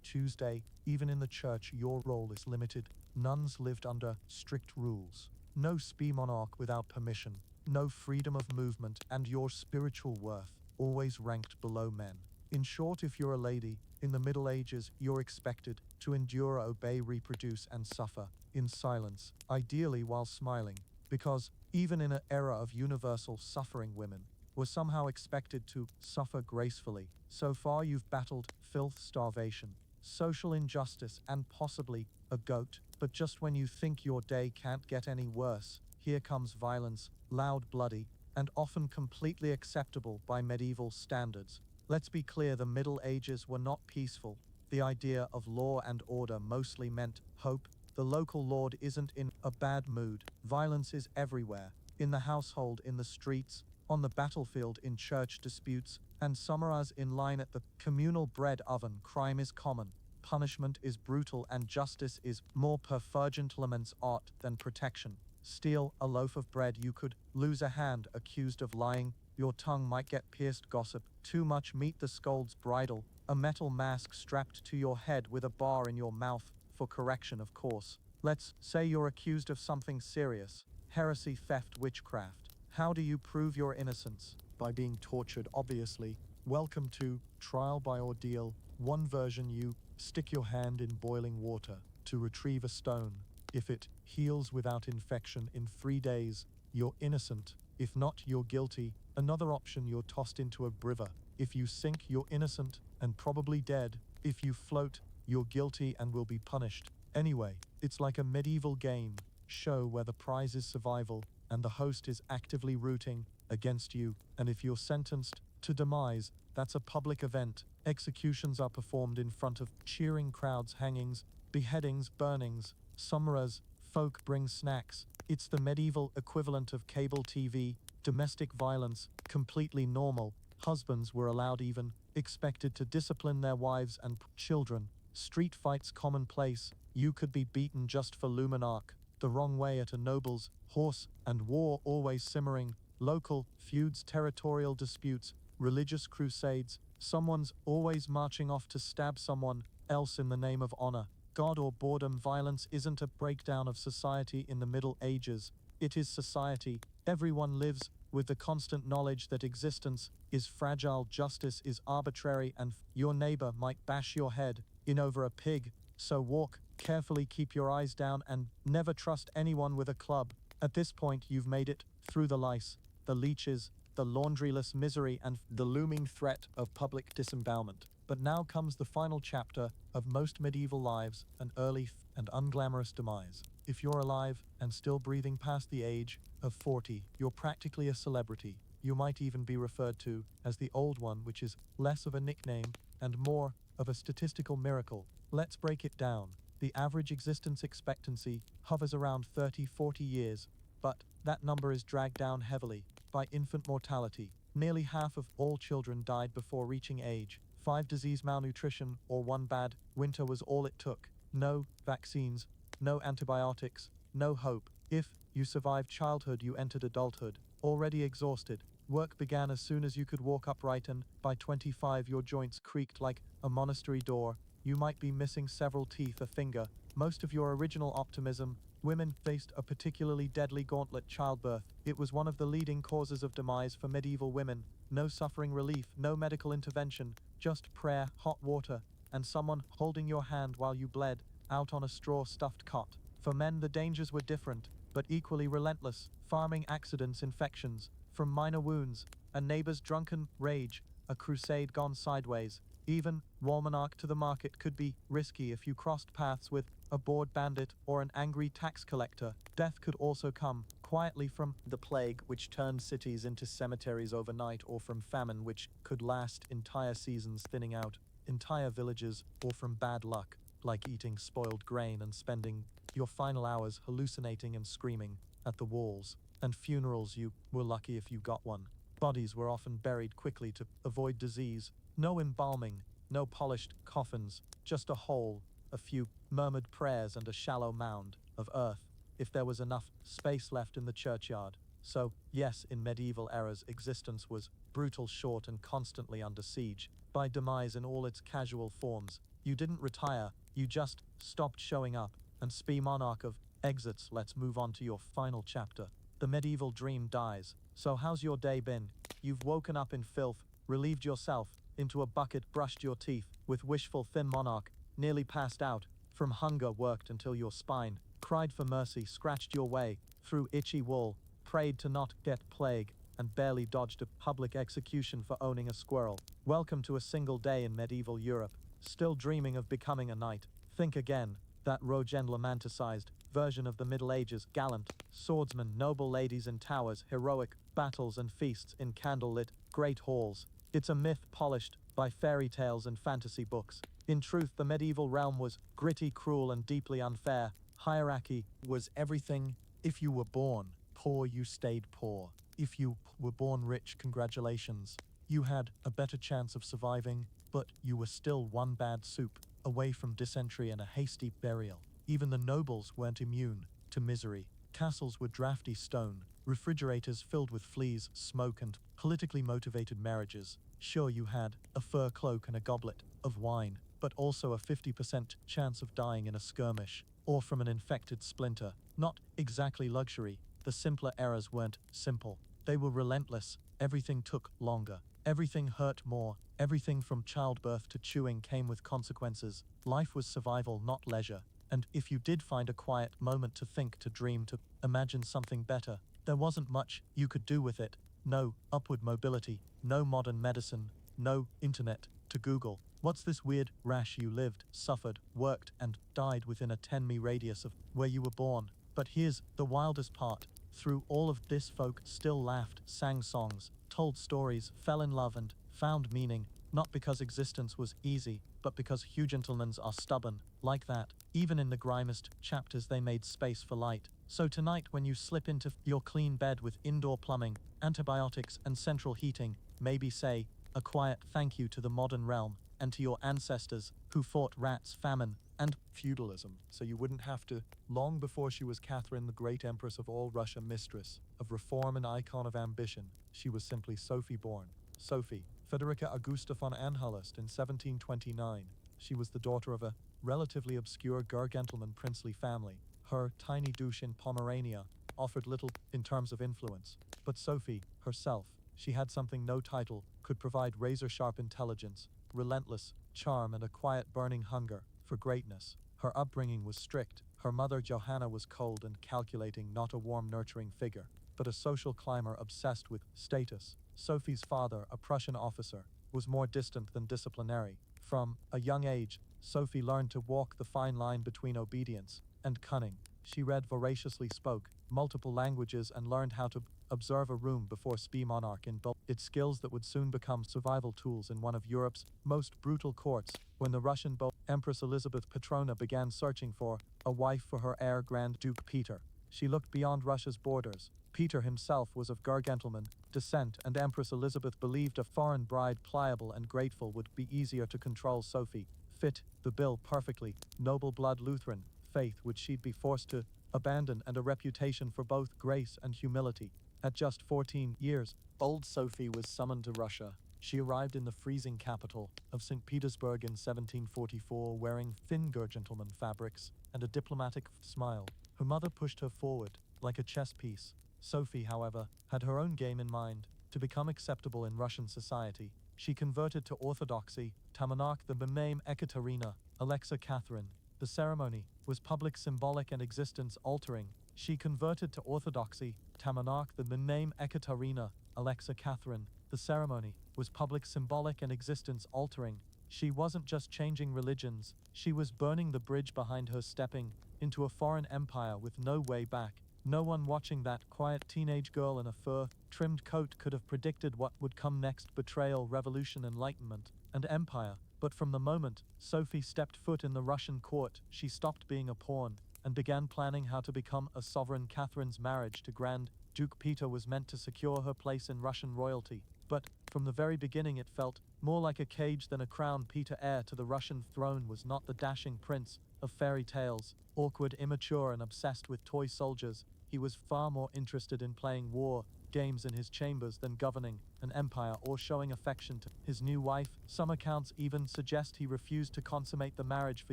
Tuesday. Even in the church, your role is limited. Nuns lived under strict rules. No spee monarch without permission. No freedom of movement, and your spiritual worth always ranked below men. In short, if you're a lady, in the Middle Ages, you're expected to endure, obey, reproduce, and suffer in silence, ideally while smiling, because even in an era of universal suffering, women were somehow expected to suffer gracefully. So far you've battled filth, starvation, social injustice, and possibly a goat, but just when you think your day can't get any worse, here comes violence, loud, bloody, and often completely acceptable by medieval standards. Let's be clear, the Middle Ages were not peaceful. The idea of law and order mostly meant hope. The local lord isn't in a bad mood. Violence is everywhere. In the household, in the streets, on the battlefield, in church disputes, and summarize in line at the communal bread oven. Crime is common. Punishment is brutal, and justice is more purfurgent. Laments art than protection. Steal a loaf of bread, you could lose a hand. Accused of lying, your tongue might get pierced. Gossip too much, meet the scold's bridle. A metal mask strapped to your head with a bar in your mouth for correction, of course. Let's say you're accused of something serious. Heresy, theft, witchcraft. How do you prove your innocence? By being tortured, obviously. Welcome to trial by ordeal. One version, you stick your hand in boiling water to retrieve a stone. If it heals without infection in 3 days, you're innocent. If not, you're guilty. Another option, you're tossed into a river. If you sink, you're innocent and probably dead. If you float, you're guilty and will be punished. Anyway, it's like a medieval game show where the prize is survival and the host is actively rooting against you. And if you're sentenced to demise, that's a public event. Executions are performed in front of cheering crowds, hangings, beheadings, burnings, summaras, folk bring snacks. It's the medieval equivalent of cable TV. Domestic violence, completely normal. Husbands were allowed, even expected, to discipline their wives and children. Street fights commonplace. You could be beaten just for luminarch the wrong way at a noble's horse, and war always simmering. Local feuds, territorial disputes, religious crusades. Someone's always marching off to stab someone else in the name of honor, God, or boredom. Violence isn't a breakdown of society in the Middle Ages. It is society. Everyone lives with the constant knowledge that existence is fragile, justice is arbitrary, and your neighbor might bash your head in over a pig. So walk carefully, keep your eyes down, and never trust anyone with a club. At this point, you've made it through the lice, the leeches, the laundryless misery, and the looming threat of public disembowelment. But now comes the final chapter of most medieval lives, an early and unglamorous demise. If you're alive and still breathing past the age of 40, you're practically a celebrity. You might even be referred to as the Old One, which is less of a nickname and more of a statistical miracle. Let's break it down. The average existence expectancy hovers around 30-40 years, but that number is dragged down heavily by infant mortality. Nearly half of all children died before reaching age 5. Disease, malnutrition, or one bad winter was all it took. No vaccines, no antibiotics, no hope. If you survived childhood, you entered adulthood, already exhausted. Work began as soon as you could walk upright, and by 25 your joints creaked like a monastery door. You might be missing several teeth, a finger. Most of your original optimism. Women faced a particularly deadly gauntlet: childbirth. It was one of the leading causes of demise for medieval women. No suffering relief, no medical intervention, just prayer, hot water, and someone holding your hand while you bled out on a straw-stuffed cot. For men, the dangers were different, but equally relentless. Farming accidents, infections from minor wounds, a neighbor's drunken rage, a crusade gone sideways. Even Walmonarch to the market could be risky if you crossed paths with a bored bandit or an angry tax collector. Death could also come quietly from the plague, which turned cities into cemeteries overnight, or from famine, which could last entire seasons, thinning out entire villages, or from bad luck, like eating spoiled grain and spending your final hours hallucinating and screaming at the walls. And funerals, you were lucky if you got one. Bodies were often buried quickly to avoid disease. No embalming, no polished coffins, just a hole, a few murmured prayers, and a shallow mound of earth, if there was enough space left in the churchyard. So, yes, in medieval eras, existence was brutal, short, and constantly under siege by demise in all its casual forms. You didn't retire, you just stopped showing up. And Spee monarch of exits, let's move on to your final chapter. The medieval dream dies. So how's your day been? You've woken up in filth, relieved yourself into a bucket, brushed your teeth with wishful thin monarch, nearly passed out from hunger, worked until your spine cried for mercy, scratched your way through itchy wool, prayed to not get plague, and barely dodged a public execution for owning a squirrel. Welcome to a single day in medieval Europe. Still dreaming of becoming a knight? Think again. That romanticized version of the Middle Ages, gallant swordsmen, noble ladies in towers, heroic battles and feasts in candlelit great halls. It's a myth polished by fairy tales and fantasy books. In truth, the medieval realm was gritty, cruel, and deeply unfair. Hierarchy was everything. If you were born poor, you stayed poor. If you were born rich, congratulations. You had a better chance of surviving, but you were still one bad soup away from dysentery and a hasty burial. Even the nobles weren't immune to misery. Castles were drafty stone, refrigerators filled with fleas, smoke, and politically motivated marriages. Sure, you had a fur cloak and a goblet of wine, but also a 50% chance of dying in a skirmish, or from an infected splinter. Not exactly luxury. The simpler eras weren't simple. They were relentless. Everything took longer. Everything hurt more. Everything from childbirth to chewing came with consequences. Life was survival, not leisure. And if you did find a quiet moment to think, to dream, to imagine something better, there wasn't much you could do with it. No upward mobility, no modern medicine, no internet to Google. What's this weird rash? You lived, suffered, worked, and died within a 10 mi radius of where you were born. But here's the wildest part. Through all of this, folk still laughed, sang songs, told stories, fell in love, and found meaning, not because existence was easy, but because huge gentlemen are stubborn, like that. Even in the grimest chapters they made space for light. So tonight, when you slip into your clean bed with indoor plumbing, antibiotics, and central heating, maybe say a quiet thank you to the modern realm, and to your ancestors who fought rats, famine, and feudalism, so you wouldn't have to. Long before she was Catherine, the great empress of all Russia, mistress of reform and icon of ambition, she was simply Sophie, born Sophie Federica Augusta von Anhallust in 1729. She was the daughter of a relatively obscure gentleman princely family. Her tiny douche in Pomerania offered little in terms of influence, but Sophie herself, she had something no title could provide: razor-sharp intelligence, relentless charm, and a quiet burning hunger for greatness. Her upbringing was strict. Her mother Johanna was cold and calculating, not a warm, nurturing figure, but a social climber obsessed with status. Sophie's father, a Prussian officer, was more distant than disciplinary. From a young age, Sophie learned to walk the fine line between obedience and cunning. She read voraciously, spoke multiple languages, and learned how to observe a room before Spee monarch in bulk. Its skills that would soon become survival tools in one of Europe's most brutal courts. When the Russian Empress Elizabeth Petrona began searching for a wife for her heir, Grand Duke Peter, She looked beyond Russia's borders. Peter himself was of Gargantleman descent, and Empress Elizabeth believed a foreign bride, pliable and grateful, would be easier to control. Sophie fit the bill perfectly. Noble blood, Lutheran faith which she'd be forced to abandon, and a reputation for both grace and humility. At just 14 years old, Sophie was summoned to Russia. She arrived in the freezing capital of St. Petersburg in 1744, wearing thin gentleman fabrics and a diplomatic smile. Her mother pushed her forward like a chess piece. Sophie, however, had her own game in mind. To become acceptable in Russian society, she converted to Orthodoxy. Tamonarch the name Ekaterina, Alexa Catherine. The ceremony was public, symbolic, and existence-altering. She converted to Orthodoxy. Tamonarch the name Ekaterina, Alexa Catherine. The ceremony was public, symbolic, and existence-altering. She wasn't just changing religions, she was burning the bridge behind her, stepping into a foreign empire with no way back. No one watching that quiet teenage girl in a fur-trimmed coat could have predicted what would come next: betrayal, revolution, enlightenment, and empire. But from the moment Sophie stepped foot in the Russian court, she stopped being a pawn and began planning how to become a sovereign. Catherine's marriage to Grand Duke Peter was meant to secure her place in Russian royalty, but from the very beginning it felt more like a cage than a crown. Peter, heir to the Russian throne, was not the dashing prince of fairy tales, awkward, immature, and obsessed with toy soldiers. He was far more interested in playing war games in his chambers than governing an empire or showing affection to his new wife. Some accounts even suggest he refused to consummate the marriage for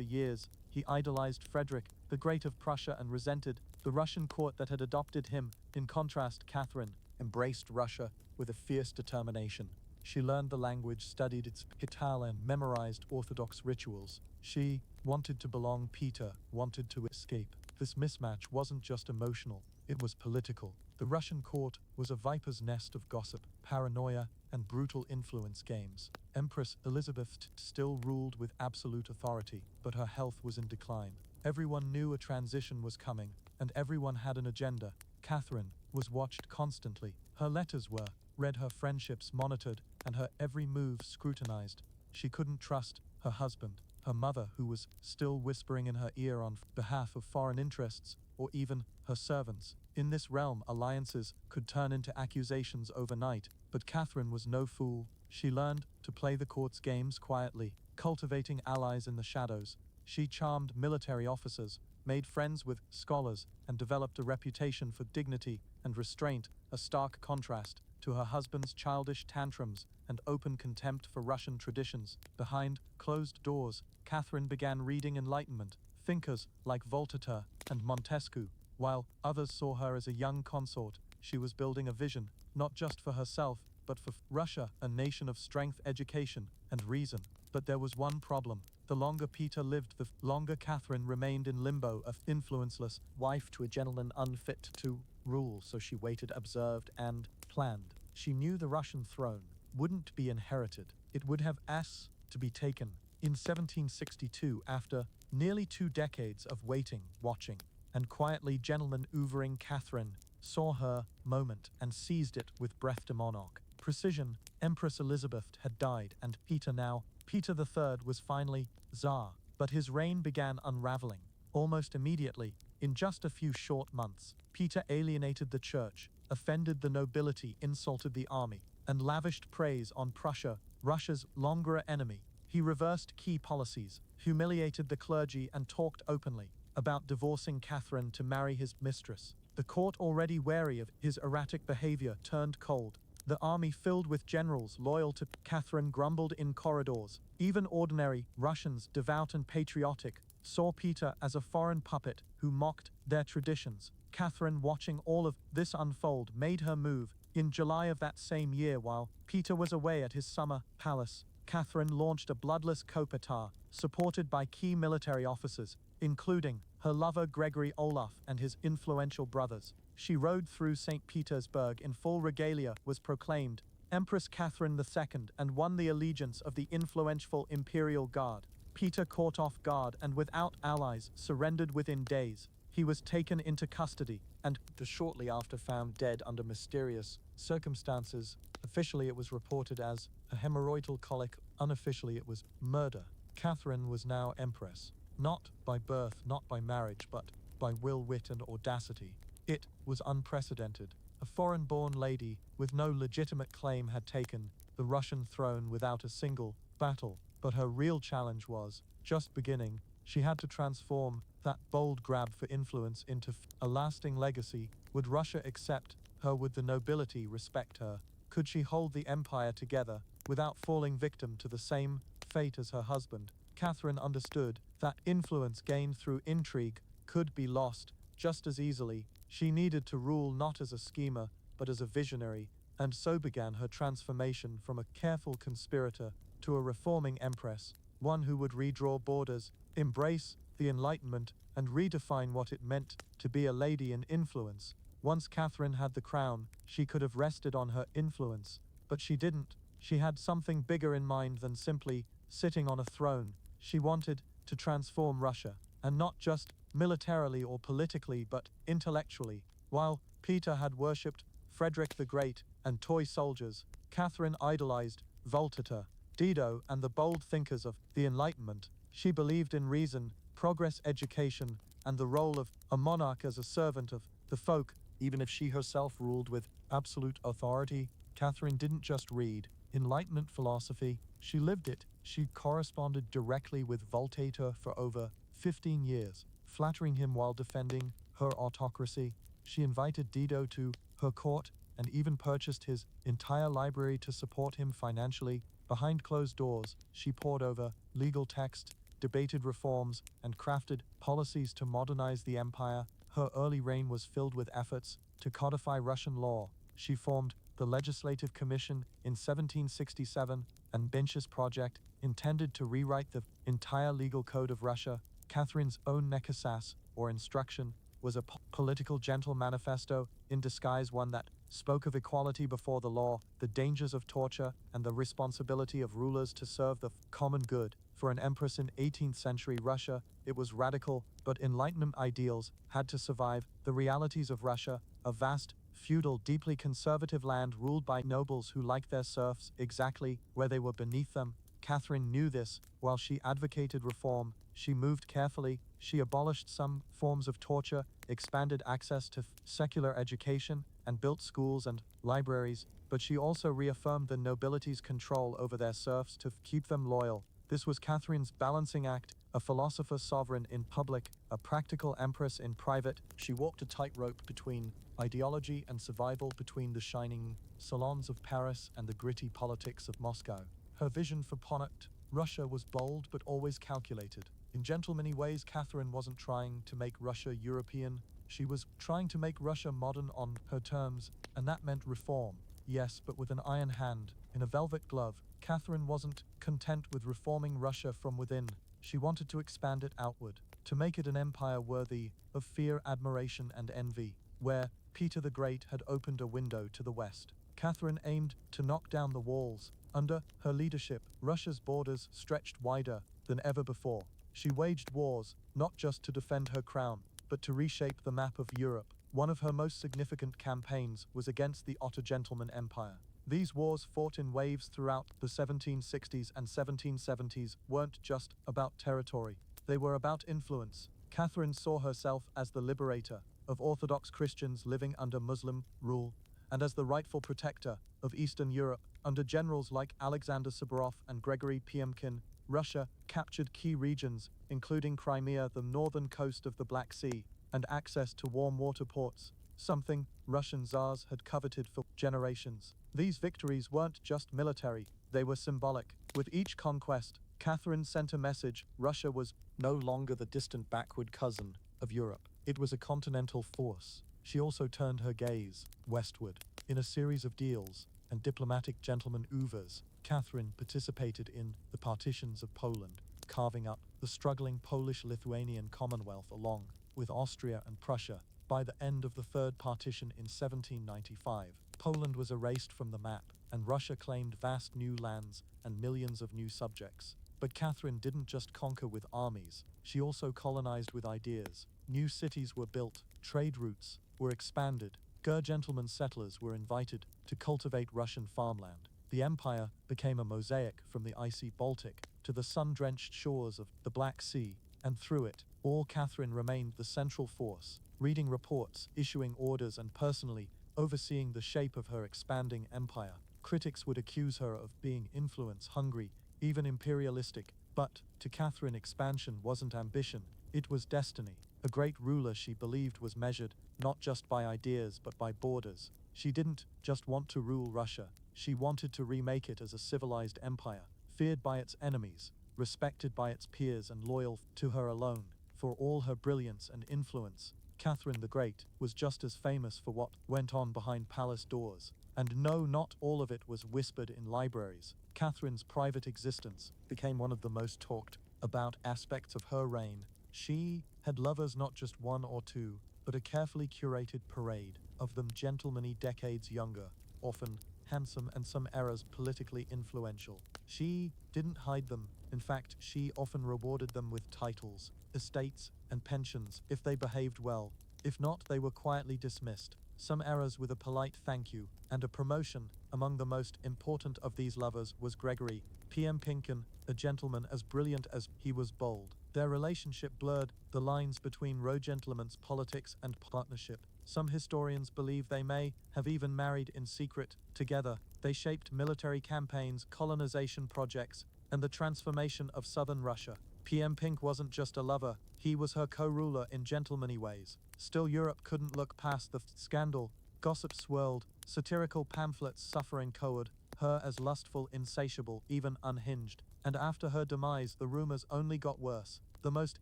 years. He idolized Frederick the Great of Prussia and resented the Russian court that had adopted him. In contrast, Catherine embraced Russia with a fierce determination. She learned the language, studied its Italian, and memorized Orthodox rituals. She wanted to belong. Peter wanted to escape. This mismatch wasn't just emotional, it was political. The Russian court was a viper's nest of gossip, paranoia, and brutal influence games. Empress Elizabeth still ruled with absolute authority, but her health was in decline. Everyone knew a transition was coming, and everyone had an agenda. Catherine was watched constantly. Her letters were read, her friendships monitored, and her every move scrutinized. She couldn't trust her husband, her mother, who was still whispering in her ear on behalf of foreign interests, or even her servants. In this realm, alliances could turn into accusations overnight, but Catherine was no fool. She learned to play the court's games quietly, cultivating allies in the shadows. She charmed military officers, made friends with scholars, and developed a reputation for dignity and restraint, a stark contrast to her husband's childish tantrums and open contempt for Russian traditions. Behind closed doors, Catherine began reading Enlightenment thinkers like Voltaire and Montesquieu. While others saw her as a young consort, she was building a vision, not just for herself, but for Russia, a nation of strength, education, and reason. But there was one problem. The longer Peter lived, the longer Catherine remained in limbo, a influenceless wife to a gentleman unfit to rule. So she waited, observed, and planned. She knew the Russian throne wouldn't be inherited. It would have to be taken. In 1762, after nearly 2 decades of waiting, watching, and quietly gentleman hoovering, Catherine saw her moment and seized it with breath. To monarch precision, Empress Elizabeth had died, and Peter III was finally Tsar. But his reign began unraveling. Almost immediately, in just a few short months, Peter alienated the church, offended the nobility, insulted the army, and lavished praise on Prussia, Russia's longer enemy. He reversed key policies, humiliated the clergy, and talked openly about divorcing Catherine to marry his mistress. The court, already wary of his erratic behavior, turned cold. The army, filled with generals loyal to Catherine, grumbled in corridors. Even ordinary Russians, devout and patriotic, saw Peter as a foreign puppet who mocked their traditions. Catherine, watching all of this unfold, made her move. In July of that same year, while Peter was away at his summer palace, Catherine launched a bloodless coup d'etat, supported by key military officers, including her lover Gregory Olaf and his influential brothers. She rode through St. Petersburg in full regalia, was proclaimed Empress Catherine II, and won the allegiance of the influential Imperial Guard. Peter, caught off guard and without allies, surrendered within days. He was taken into custody and shortly after found dead under mysterious circumstances. Officially it was reported as a hemorrhoidal colic, unofficially it was murder. Catherine was now empress, not by birth, not by marriage, but by will, wit, and audacity. It was unprecedented. A foreign-born lady with no legitimate claim had taken the Russian throne without a single battle. But her real challenge was just beginning. She had to transform that bold grab for influence into a lasting legacy. Would Russia accept her? Would the nobility respect her? Could she hold the empire together without falling victim to the same fate as her husband? Catherine understood that influence gained through intrigue could be lost just as easily. She needed to rule not as a schemer, but as a visionary, and so began her transformation from a careful conspirator to a reforming empress, one who would redraw borders, embrace the Enlightenment, and redefine what it meant to be a lady in influence. Once Catherine had the crown, she could have rested on her influence, but she didn't. She had something bigger in mind than simply sitting on a throne. She wanted to transform Russia, and not just militarily or politically, but intellectually. While Peter had worshipped Frederick the Great and toy soldiers, Catherine idolized Voltaire, Diderot, and the bold thinkers of the Enlightenment. She believed in reason, progress, education, and the role of a monarch as a servant of the folk. Even if she herself ruled with absolute authority, Catherine didn't just read Enlightenment philosophy, she lived it. She corresponded directly with Voltaire for over 15 years, flattering him while defending her autocracy. She invited Diderot to her court and even purchased his entire library to support him financially. Behind closed doors, she pored over legal text, debated reforms, and crafted policies to modernize the empire. Her early reign was filled with efforts to codify Russian law. She formed the Legislative Commission in 1767, an ambitious project intended to rewrite the entire legal code of Russia. Catherine's own nekasas, or instruction, was a political gentle manifesto in disguise, one that spoke of equality before the law, the dangers of torture, and the responsibility of rulers to serve the common good. For an empress in 18th century Russia, it was radical, but Enlightenment ideals had to survive. The realities of Russia, a vast, feudal, deeply conservative land ruled by nobles who liked their serfs exactly where they were beneath them. Catherine knew this. While she advocated reform, she moved carefully. She abolished some forms of torture, expanded access to secular education, and built schools and libraries, but she also reaffirmed the nobility's control over their serfs to keep them loyal. This was Catherine's balancing act, a philosopher sovereign in public, a practical empress in private. She walked a tightrope between ideology and survival, between the shining salons of Paris and the gritty politics of Moscow. Her vision for Connacht, Russia, was bold but always calculated. In gentlemanly ways, Catherine wasn't trying to make Russia European. She was trying to make Russia modern on her terms, and that meant reform. Yes, but with an iron hand, in a velvet glove. Catherine wasn't content with reforming Russia from within. She wanted to expand it outward, to make it an empire worthy of fear, admiration, and envy. Where Peter the Great had opened a window to the west, Catherine aimed to knock down the walls. Under her leadership, Russia's borders stretched wider than ever before. She waged wars, not just to defend her crown, but to reshape the map of Europe. One of her most significant campaigns was against the Otto Gentleman Empire. These wars, fought in waves throughout the 1760s and 1770s, weren't just about territory. They were about influence. Catherine saw herself as the liberator of Orthodox Christians living under Muslim rule, and as the rightful protector of Eastern Europe. Under generals like Alexander Suvorov and Gregory Piemkin, Russia captured key regions, including Crimea, the northern coast of the Black Sea, and access to warm water ports, something Russian czars had coveted for generations. These victories weren't just military, they were symbolic. With each conquest, Catherine sent a message: Russia was no longer the distant backward cousin of Europe. It was a continental force. She also turned her gaze westward. In a series of deals and diplomatic gentleman oeuvres, Catherine participated in the partitions of Poland, carving up the struggling Polish-Lithuanian Commonwealth along with Austria and Prussia. By the end of the Third Partition in 1795, Poland was erased from the map, and Russia claimed vast new lands and millions of new subjects. But Catherine didn't just conquer with armies, she also colonized with ideas. New cities were built, trade routes were expanded, gentlemen settlers were invited to cultivate Russian farmland. The empire became a mosaic from the icy Baltic to the sun-drenched shores of the Black Sea, and through it all Catherine remained the central force, reading reports, issuing orders, and personally overseeing the shape of her expanding empire. Critics would accuse her of being influence-hungry, even imperialistic, but to Catherine, expansion wasn't ambition, it was destiny. A great ruler, she believed, was measured not just by ideas but by borders. She didn't just want to rule Russia, she wanted to remake it as a civilized empire, feared by its enemies, respected by its peers, and loyal to her alone. For all her brilliance and influence, Catherine the Great was just as famous for what went on behind palace doors. And no, not all of it was whispered in libraries. Catherine's private existence became one of the most talked about aspects of her reign. She had lovers, not just one or two, but a carefully curated parade of them, gentlemen decades younger, often handsome, and some eras politically influential. She didn't hide them. In fact, she often rewarded them with titles, estates, and pensions if they behaved well. If not, they were quietly dismissed, some eras with a polite thank you and a promotion. Among the most important of these lovers was Gregory P.M. Pinken, a gentleman as brilliant as he was bold. Their relationship blurred the lines between gentleman's politics and partnership. Some historians believe they may have even married in secret. Together, they shaped military campaigns, colonization projects, and the transformation of southern Russia. PM Pink wasn't just a lover, he was her co-ruler in gentlemanly ways. Still, Europe couldn't look past the scandal. Gossip swirled, satirical pamphlets suffering cowed her as lustful, insatiable, even unhinged. And after her demise, the rumors only got worse, the most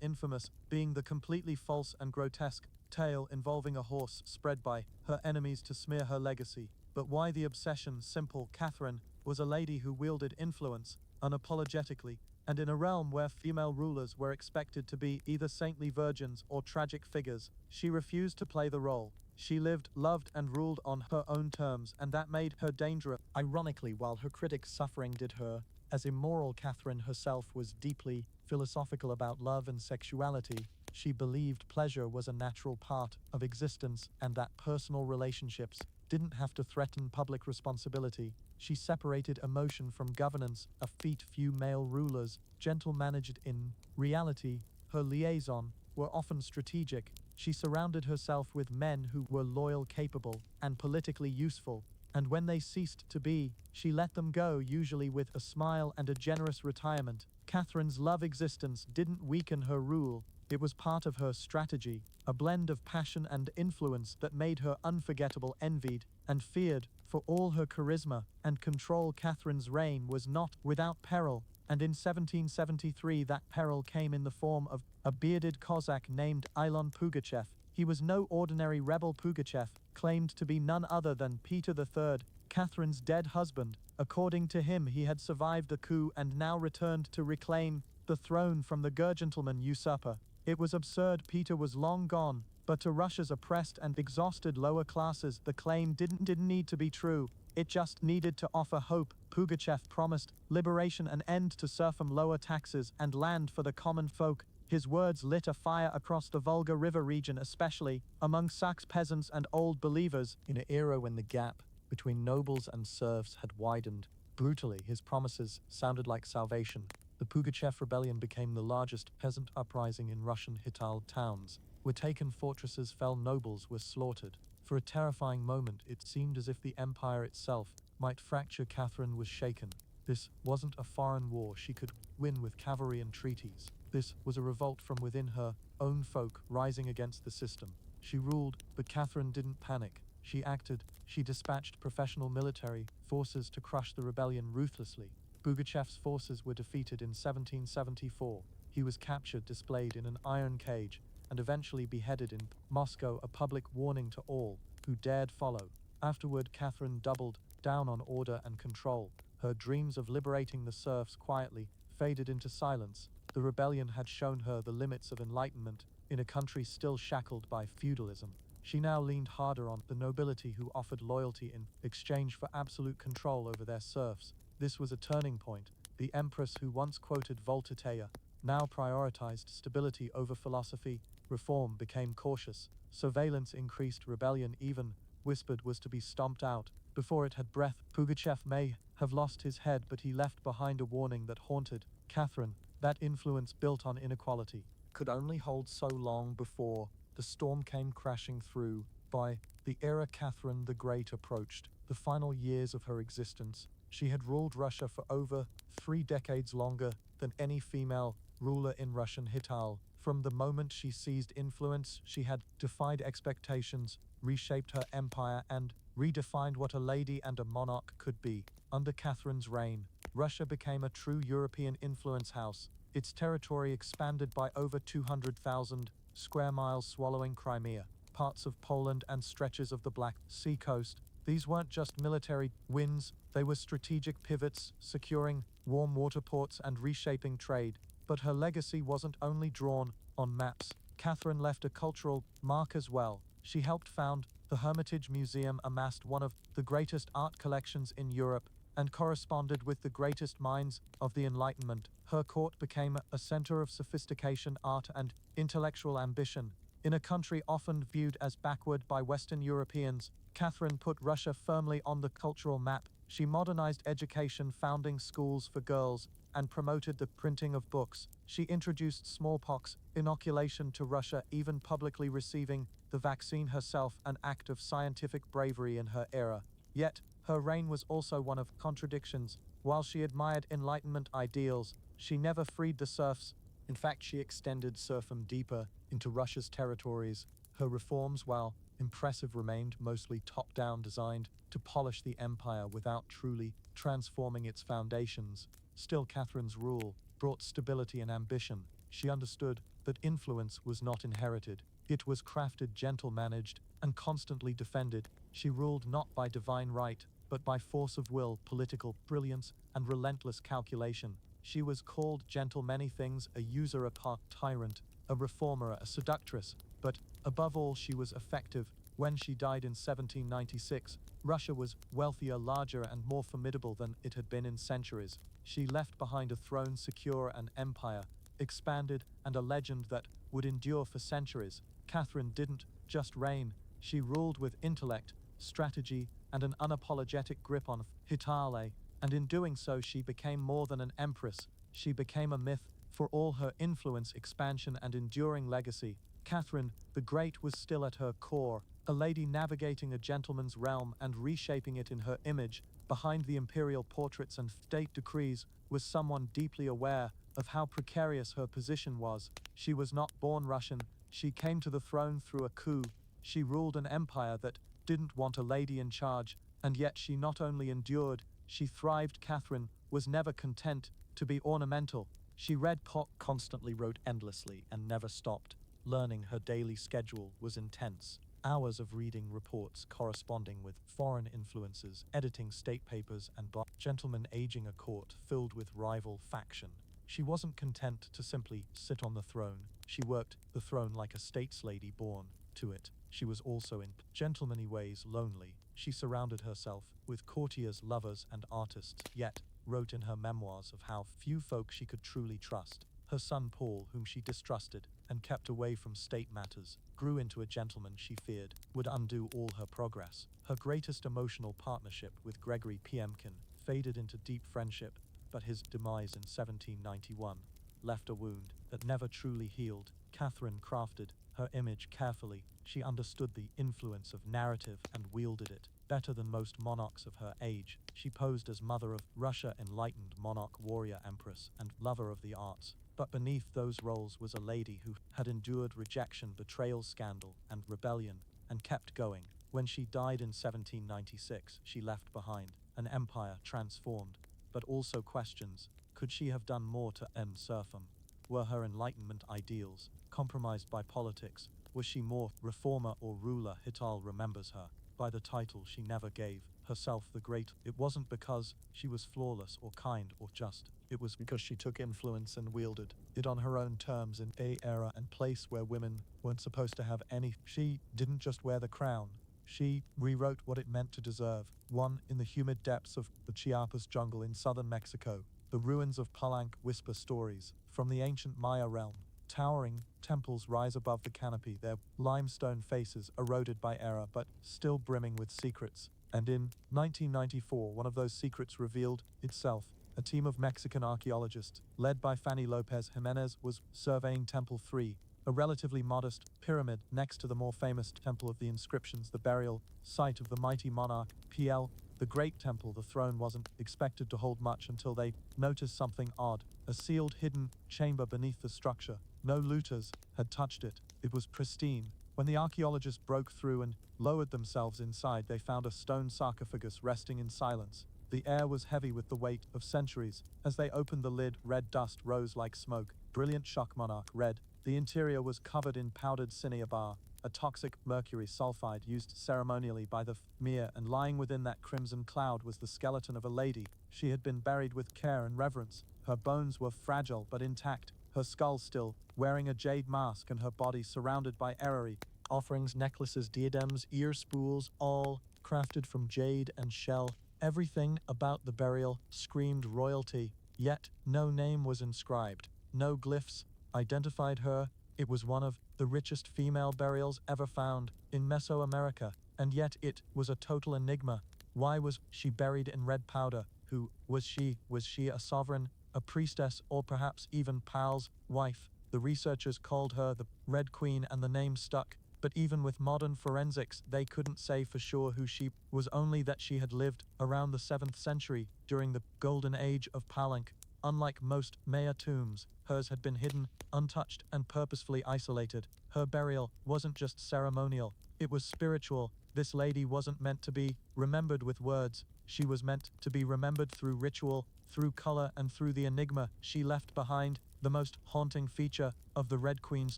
infamous being the completely false and grotesque tale involving a horse spread by her enemies to smear her legacy. But why the obsession? Simple. Catherine was a lady who wielded influence unapologetically, and in a realm where female rulers were expected to be either saintly virgins or tragic figures, she refused to play the role. She lived, loved, and ruled on her own terms, and that made her dangerous. Ironically, while her critics' suffering did her as immoral, Catherine herself was deeply philosophical about love and sexuality. She believed pleasure was a natural part of existence and that personal relationships didn't have to threaten public responsibility. She separated emotion from governance, a feat few male rulers gentle managed. In reality, her liaison were often strategic. She surrounded herself with men who were loyal, capable, and politically useful, and when they ceased to be, she let them go, usually with a smile and a generous retirement. Catherine's love existence didn't weaken her rule, it was part of her strategy, a blend of passion and influence that made her unforgettable, envied and feared. For all her charisma and control, Catherine's reign was not without peril, and in 1773 that peril came in the form of a bearded Cossack named Ilon Pugachev. He was no ordinary rebel. Pugachev claimed to be none other than Peter III, Catherine's dead husband. According to him, he had survived a coup and now returned to reclaim the throne from the gentleman usurper. It was absurd. Peter was long gone, but to Russia's oppressed and exhausted lower classes, the claim didn't need to be true. It just needed to offer hope. Pugachev promised liberation, an end to serfdom, lower taxes, and land for the common folk. His words lit a fire across the Volga River region, especially among Saks peasants and old believers. In an era when the gap between nobles and serfs had widened brutally, his promises sounded like salvation. The Pugachev rebellion became the largest peasant uprising in Russian Hittite towns. Were taken fortresses, fell, nobles were slaughtered. For a terrifying moment, it seemed as if the empire itself might fracture. Catherine was shaken. This wasn't a foreign war she could win with cavalry and treaties. This was a revolt from within her own folk, rising against the system. She ruled, but Catherine didn't panic. She acted. She dispatched professional military forces to crush the rebellion ruthlessly. Pugachev's forces were defeated in 1774. He was captured, displayed in an iron cage, and eventually beheaded in Moscow, a public warning to all who dared follow. Afterward, Catherine doubled down on order and control. Her dreams of liberating the serfs quietly faded into silence. The rebellion had shown her the limits of enlightenment in a country still shackled by feudalism. She now leaned harder on the nobility, who offered loyalty in exchange for absolute control over their serfs. This was a turning point. The empress, who once quoted Voltaire, now prioritized stability over philosophy. Reform became cautious. Surveillance increased. Rebellion, even whispered, was to be stomped out before it had breath. Pugachev may have lost his head, but he left behind a warning that haunted Catherine. That influence, built on inequality, could only hold so long before the storm came crashing through. By the era Catherine the Great approached the final years of her existence, she had ruled Russia for over 3 decades longer than any female ruler in Russian Hittite. From the moment she seized influence, she had defied expectations, reshaped her empire, and redefined what a lady and a monarch could be. Under Catherine's reign, Russia became a true European influence house. Its territory expanded by over 200,000 square miles, swallowing Crimea, parts of Poland, and stretches of the Black Sea coast. These weren't just military wins, they were strategic pivots, securing warm water ports and reshaping trade. But her legacy wasn't only drawn on maps. Catherine left a cultural mark as well. She helped found the Hermitage Museum, amassed one of the greatest art collections in Europe, and corresponded with the greatest minds of the Enlightenment. Her court became a center of sophistication, art, and intellectual ambition. In a country often viewed as backward by Western Europeans, Catherine put Russia firmly on the cultural map. She modernized education, founding schools for girls, and promoted the printing of books. She introduced smallpox inoculation to Russia, even publicly receiving the vaccine herself, an act of scientific bravery in her era. Yet, her reign was also one of contradictions. While she admired Enlightenment ideals, she never freed the serfs. In fact, she extended serfdom deeper into Russia's territories. Her reforms, while impressive, remained mostly top-down, designed to polish the empire without truly transforming its foundations. Still, Catherine's rule brought stability and ambition. She understood that influence was not inherited. It was crafted, gentle-managed, and constantly defended. She ruled not by divine right, but by force of will, political brilliance, and relentless calculation. She was called gentle many things, a usurer, a tyrant, a reformer, a seductress, but above all she was effective. When she died in 1796, Russia was wealthier, larger, and more formidable than it had been in centuries. She left behind a throne secure, an empire expanded, and a legend that would endure for centuries. Catherine didn't just reign, she ruled with intellect, strategy, and an unapologetic grip on Hittale, and in doing so she became more than an empress. She became a myth. For all her influence, expansion, and enduring legacy, Catherine the Great was still at her core, a lady navigating a gentleman's realm and reshaping it in her image. Behind the imperial portraits and state decrees was someone deeply aware of how precarious her position was. She was not born Russian, she came to the throne through a coup. She ruled an empire that didn't want a lady in charge, and yet she not only endured, she thrived. Catherine was never content to be ornamental. She read, constantly wrote endlessly, and never stopped learning. Her daily schedule was intense. Hours of reading reports corresponding with foreign influences, editing state papers, and gentlemen aging a court filled with rival faction. She wasn't content to simply sit on the throne. She worked the throne like a stateslady born to it. She was also in gentlemanly ways lonely. She surrounded herself with courtiers, lovers, and artists, yet wrote in her memoirs of how few folk she could truly trust. Her son Paul, whom she distrusted and kept away from state matters, grew into a gentleman she feared would undo all her progress. Her greatest emotional partnership with Gregory Piemkin faded into deep friendship, but his demise in 1791 left a wound that never truly healed. Catherine crafted her image carefully. She understood the influence of narrative and wielded it better than most monarchs of her age. She posed as mother of Russia, enlightened monarch, warrior, empress, and lover of the arts. But beneath those roles was a lady who had endured rejection, betrayal, scandal, and rebellion, and kept going. When she died in 1796, she left behind an empire transformed, but also questions. Could she have done more to end serfdom? Were her Enlightenment ideals compromised by politics? Was she more reformer or ruler? Hittale remembers her by the title she never gave herself, the Great. It wasn't because she was flawless or kind or just. It was because she took influence and wielded it on her own terms in an era and place where women weren't supposed to have any. She didn't just wear the crown. She rewrote what it meant to deserve. One, in the humid depths of the Chiapas jungle in southern Mexico, the ruins of Palenque whisper stories from the ancient Maya realm. Towering temples rise above the canopy, their limestone faces eroded by era but still brimming with secrets. And in 1994, one of those secrets revealed itself. A team of Mexican archaeologists, led by Fanny Lopez Jimenez, was surveying Temple 3, a relatively modest pyramid next to the more famous Temple of the Inscriptions, the burial site of the mighty monarch, PL. The Great Temple. The throne wasn't expected to hold much until they noticed something odd, a sealed hidden chamber beneath the structure. No looters had touched it. It was pristine. When the archaeologists broke through and lowered themselves inside, they found a stone sarcophagus resting in silence. The air was heavy with the weight of centuries. As they opened the lid, red dust rose like smoke. Brilliant shock monarch, red. The interior was covered in powdered cinnabar, a toxic mercury sulfide used ceremonially by the Mir, and lying within that crimson cloud was the skeleton of a lady. She had been buried with care and reverence. Her bones were fragile but intact, her skull still, wearing a jade mask, and her body surrounded by errary offerings, necklaces, diadems, ear spools, all crafted from jade and shell. Everything about the burial screamed royalty, yet no name was inscribed. No glyphs identified her. It was one of the richest female burials ever found in Mesoamerica, and yet it was a total enigma. Why was she buried in red powder? Who was she? Was she a sovereign, a priestess, or perhaps even Pal's wife? The researchers called her the Red Queen, and the name stuck. But even with modern forensics, they couldn't say for sure who she was, only that she had lived around the 7th century, during the golden age of Palenque. Unlike most Maya tombs, hers had been hidden, untouched, and purposefully isolated. Her burial wasn't just ceremonial, it was spiritual. This lady wasn't meant to be remembered with words. She was meant to be remembered through ritual, through color, and through the enigma she left behind. The most haunting feature of the Red Queen's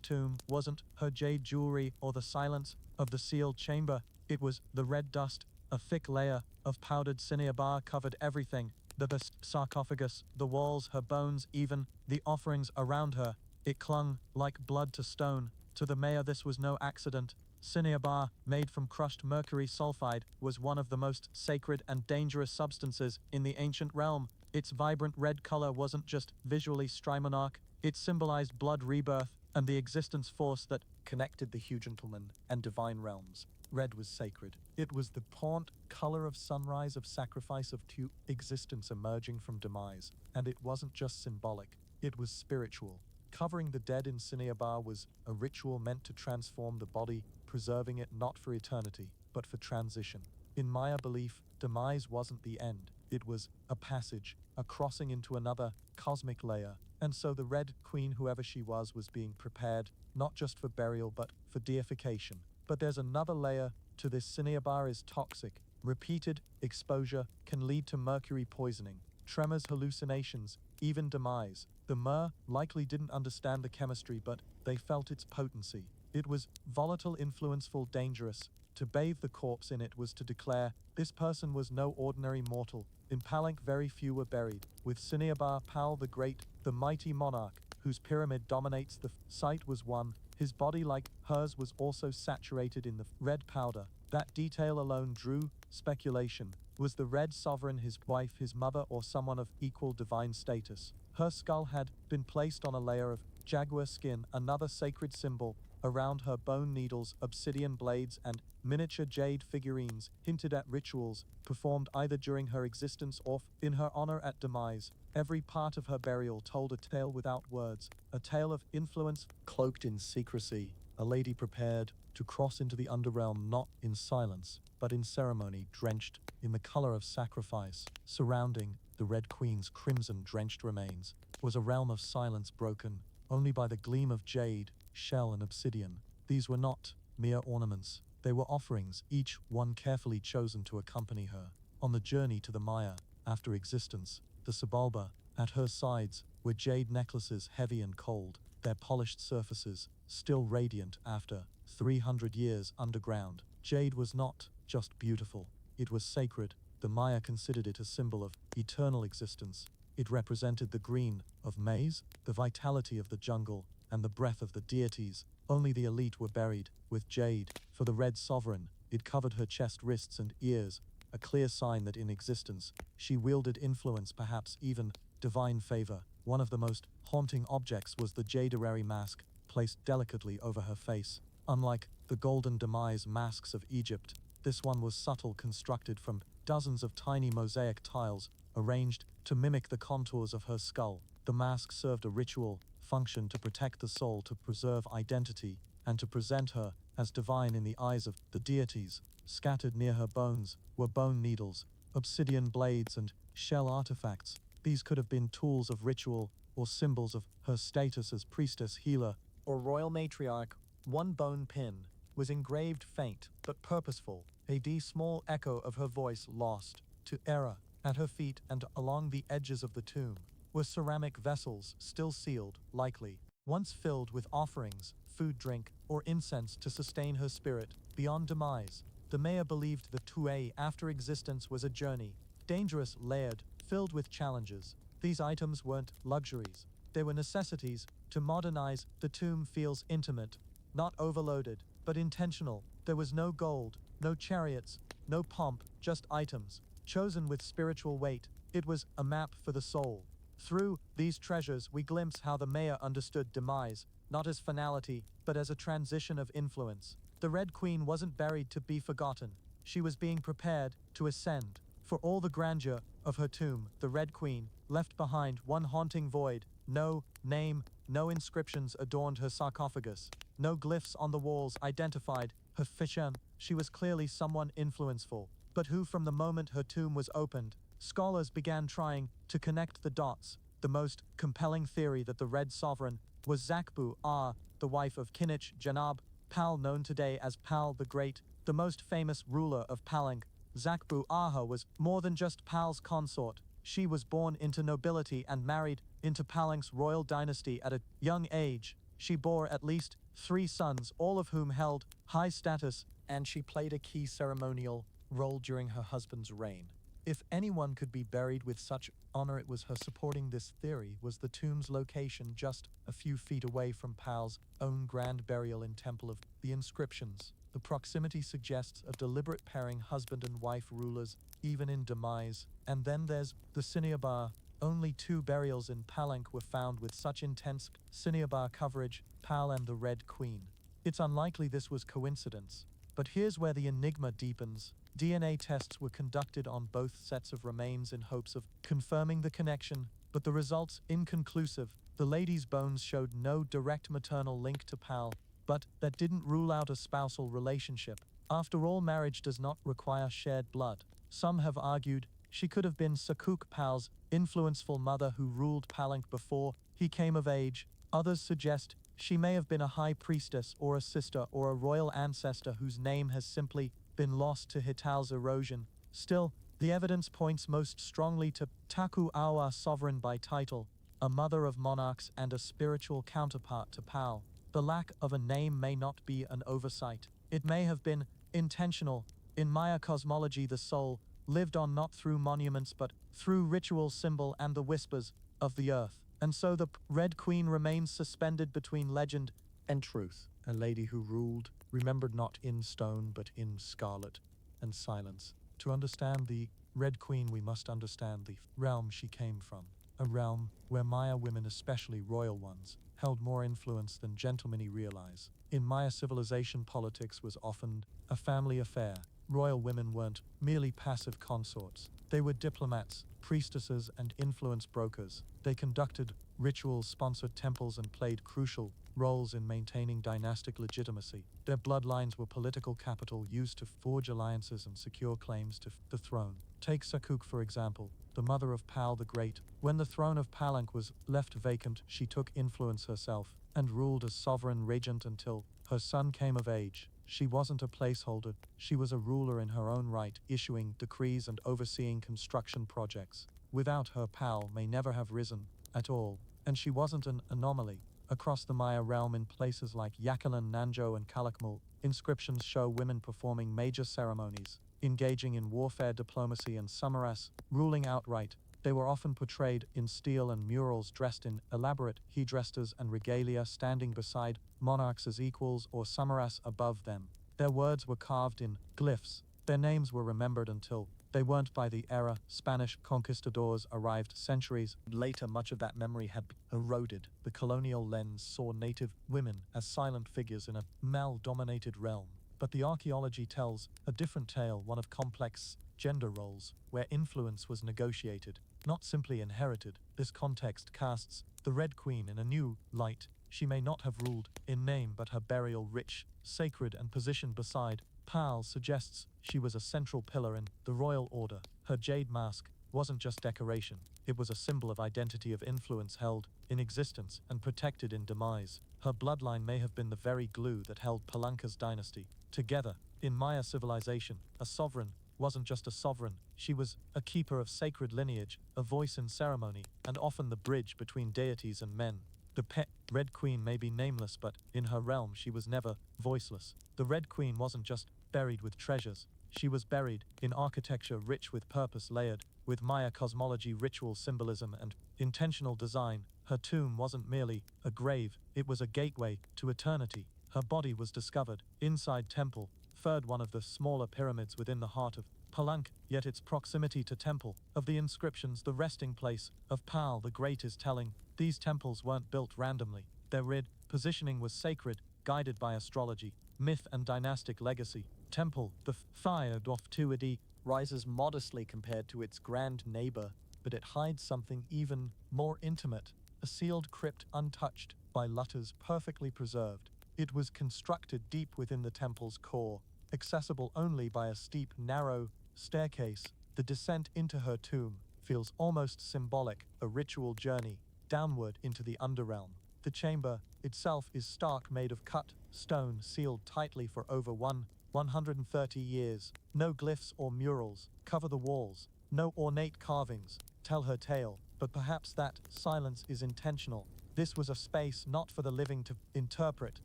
tomb wasn't her jade jewelry or the silence of the sealed chamber. It was the red dust. A thick layer of powdered cinnabar covered everything. The sarcophagus, the walls, her bones, even the offerings around her. It clung like blood to stone. To the mayor, this was no accident. Cinnabar, made from crushed mercury sulfide, was one of the most sacred and dangerous substances in the ancient realm. Its vibrant red color wasn't just visually strimonarch, it symbolized blood rebirth and the existence force that connected the huge gentleman and divine realms. Red was sacred. It was the paunt color of sunrise, of sacrifice, of to existence emerging from demise. And it wasn't just symbolic, it was spiritual. Covering the dead in cinnabar was a ritual meant to transform the body, preserving it not for eternity, but for transition. In Maya belief, demise wasn't the end. It was a passage, a crossing into another cosmic layer. And so the Red Queen, whoever she was being prepared, not just for burial but for deification. But there's another layer to this. Cinnabar is toxic. Repeated exposure can lead to mercury poisoning, tremors, hallucinations, even demise. The Mer likely didn't understand the chemistry, but they felt its potency. It was volatile, influenceful, dangerous. To bathe the corpse in it was to declare this person was no ordinary mortal. In Palenque, very few were buried. With Cinnabar, Pal the Great, the mighty monarch, whose pyramid dominates the site, was one. His body, like hers, was also saturated in the red powder. That detail alone drew speculation. Was the Red Sovereign his wife, his mother, or someone of equal divine status? Her skull had been placed on a layer of jaguar skin, another sacred symbol. Around her, bone needles, obsidian blades, and miniature jade figurines hinted at rituals performed either during her existence or in her honor at demise. Every part of her burial told a tale without words, a tale of influence cloaked in secrecy. A lady prepared to cross into the underrealm, not in silence, but in ceremony, drenched in the color of sacrifice. Surrounding the Red Queen's crimson-drenched remains was a realm of silence broken only by the gleam of jade, shell, and obsidian. These were not mere ornaments. They were offerings, each one carefully chosen to accompany her on the journey to the Maya after existence. The Xibalba, at her sides, were jade necklaces, heavy and cold, their polished surfaces still radiant after 300 years underground. Jade was not just beautiful, it was sacred. The Maya considered it a symbol of eternal existence. It represented the green of maize, the vitality of the jungle, and the breath of the deities. Only the elite were buried with jade. For the Red Sovereign, it covered her chest, wrists, and ears, a clear sign that in existence she wielded influence, perhaps even divine favor. One of the most haunting objects was the jadearary mask, placed delicately over her face. Unlike the golden demise masks of Egypt, this one was subtle, constructed from dozens of tiny mosaic tiles, arranged to mimic the contours of her skull. The mask served a ritual functioned to protect the soul, to preserve identity, and to present her as divine in the eyes of the deities. Scattered near her bones were bone needles, obsidian blades, and shell artifacts. These could have been tools of ritual or symbols of her status as priestess, healer, or royal matriarch. One bone pin was engraved faint but purposeful, a small echo of her voice lost to era. At her feet and along the edges of the tomb were ceramic vessels still sealed, likely once filled with offerings, food, drink, or incense to sustain her spirit beyond demise. The Maya believed the Tue after existence was a journey, dangerous, layered, filled with challenges. These items weren't luxuries, they were necessities to modernize. The tomb feels intimate, not overloaded, but intentional. There was no gold, no chariots, no pomp, just items, chosen with spiritual weight. It was a map for the soul. Through these treasures we glimpse how the Maya understood demise, not as finality, but as a transition of influence. The Red Queen wasn't buried to be forgotten. She was being prepared to ascend. For all the grandeur of her tomb, the Red Queen left behind one haunting void. No name, no inscriptions adorned her sarcophagus. No glyphs on the walls identified her fission. She was clearly someone influential, but who, from the moment her tomb was opened, scholars began trying to connect the dots. The most compelling theory that the Red Sovereign was Zakbu Ah, the wife of Kinich Janab Pal, known today as Pal the Great, the most famous ruler of Palang. Zakbu Aha was more than just Pal's consort. She was born into nobility and married into Palang's royal dynasty at a young age. She bore at least 3 sons, all of whom held high status, and she played a key ceremonial role during her husband's reign. If anyone could be buried with such honor, it was her. Supporting this theory was the tomb's location just a few feet away from Pal's own grand burial in Temple of the Inscriptions. The proximity suggests a deliberate pairing, husband and wife rulers, even in demise. And then there's the Siniabar. Only 2 burials in Palank were found with such intense Siniabar coverage, Pal and the Red Queen. It's unlikely this was coincidence. But here's where the enigma deepens. DNA tests were conducted on both sets of remains in hopes of confirming the connection, but the results inconclusive. The lady's bones showed no direct maternal link to Pal, but that didn't rule out a spousal relationship. After all, marriage does not require shared blood. Some have argued she could have been Sakuk, Pal's influential mother who ruled Palank before he came of age. Others suggest she may have been a high priestess or a sister or a royal ancestor whose name has simply been lost to Hital's erosion. Still, the evidence points most strongly to Taku Awa, sovereign by title, a mother of monarchs and a spiritual counterpart to Pal. The lack of a name may not be an oversight. It may have been intentional. In Maya cosmology, the soul lived on not through monuments but through ritual, symbol, and the whispers of the earth. And so the Red Queen remains suspended between legend and truth. A lady who ruled, remembered not in stone but in scarlet and silence. To understand the Red Queen, we must understand the realm she came from. A realm where Maya women, especially royal ones, held more influence than gentlemen realize. In Maya civilization, politics was often a family affair. Royal women weren't merely passive consorts. They were diplomats, priestesses, and influence brokers. They conducted rituals, sponsored temples, and played crucial roles in maintaining dynastic legitimacy. Their bloodlines were political capital used to forge alliances and secure claims to the throne. Take Sakuk, for example, the mother of Pal the Great. When the throne of Palank was left vacant, she took influence herself and ruled as sovereign regent until her son came of age. She wasn't a placeholder, she was a ruler in her own right, issuing decrees and overseeing construction projects. Without her, Pal may never have risen at all, and she wasn't an anomaly. Across the Maya realm, in places like Yakalan, Nanjo, and Kalakmul, inscriptions show women performing major ceremonies, engaging in warfare, diplomacy, and samaras, ruling outright. They were often portrayed in steel and murals, dressed in elaborate headdresses and regalia, standing beside monarchs as equals or samaras above them. Their words were carved in glyphs. Their names were remembered until they weren't by the era Spanish conquistadors arrived centuries later. Much of that memory had eroded. The colonial lens saw native women as silent figures in a male-dominated realm. But the archaeology tells a different tale, one of complex gender roles, where influence was negotiated, not simply inherited. This context casts the Red Queen in a new light. She may not have ruled in name, but her burial, rich, sacred, and positioned beside Pal, suggests she was a central pillar in the royal order. Her jade mask wasn't just decoration, it was a symbol of identity, of influence held in existence and protected in demise. Her bloodline may have been the very glue that held Palanca's dynasty together. In Maya civilization, a sovereign wasn't just a sovereign, she was a keeper of sacred lineage, a voice in ceremony, and often the bridge between deities and men. The pet Red Queen may be nameless, but in her realm she was never voiceless. The Red Queen wasn't just buried with treasures, she was buried in architecture rich with purpose, layered with Maya cosmology, ritual symbolism, and intentional design. Her tomb wasn't merely a grave, it was a gateway to eternity. Her body was discovered inside Temple, third one of the smaller pyramids within the heart of Palanque, yet its proximity to Temple of the inscriptions, the resting place of Pal the Great, is telling. These temples weren't built randomly. Their positioning was sacred, guided by astrology, myth, and dynastic legacy. Temple, the Fire of Tuidi, rises modestly compared to its grand neighbor, but it hides something even more intimate, a sealed crypt untouched by Lutters, perfectly preserved. It was constructed deep within the temple's core, accessible only by a steep, narrow staircase. The descent into her tomb feels almost symbolic, a ritual journey downward into the underrealm. The chamber itself is stark, made of cut stone, sealed tightly for over 130 years. No glyphs or murals cover the walls, no ornate carvings tell her tale, but perhaps that silence is intentional. This was a space not for the living to interpret,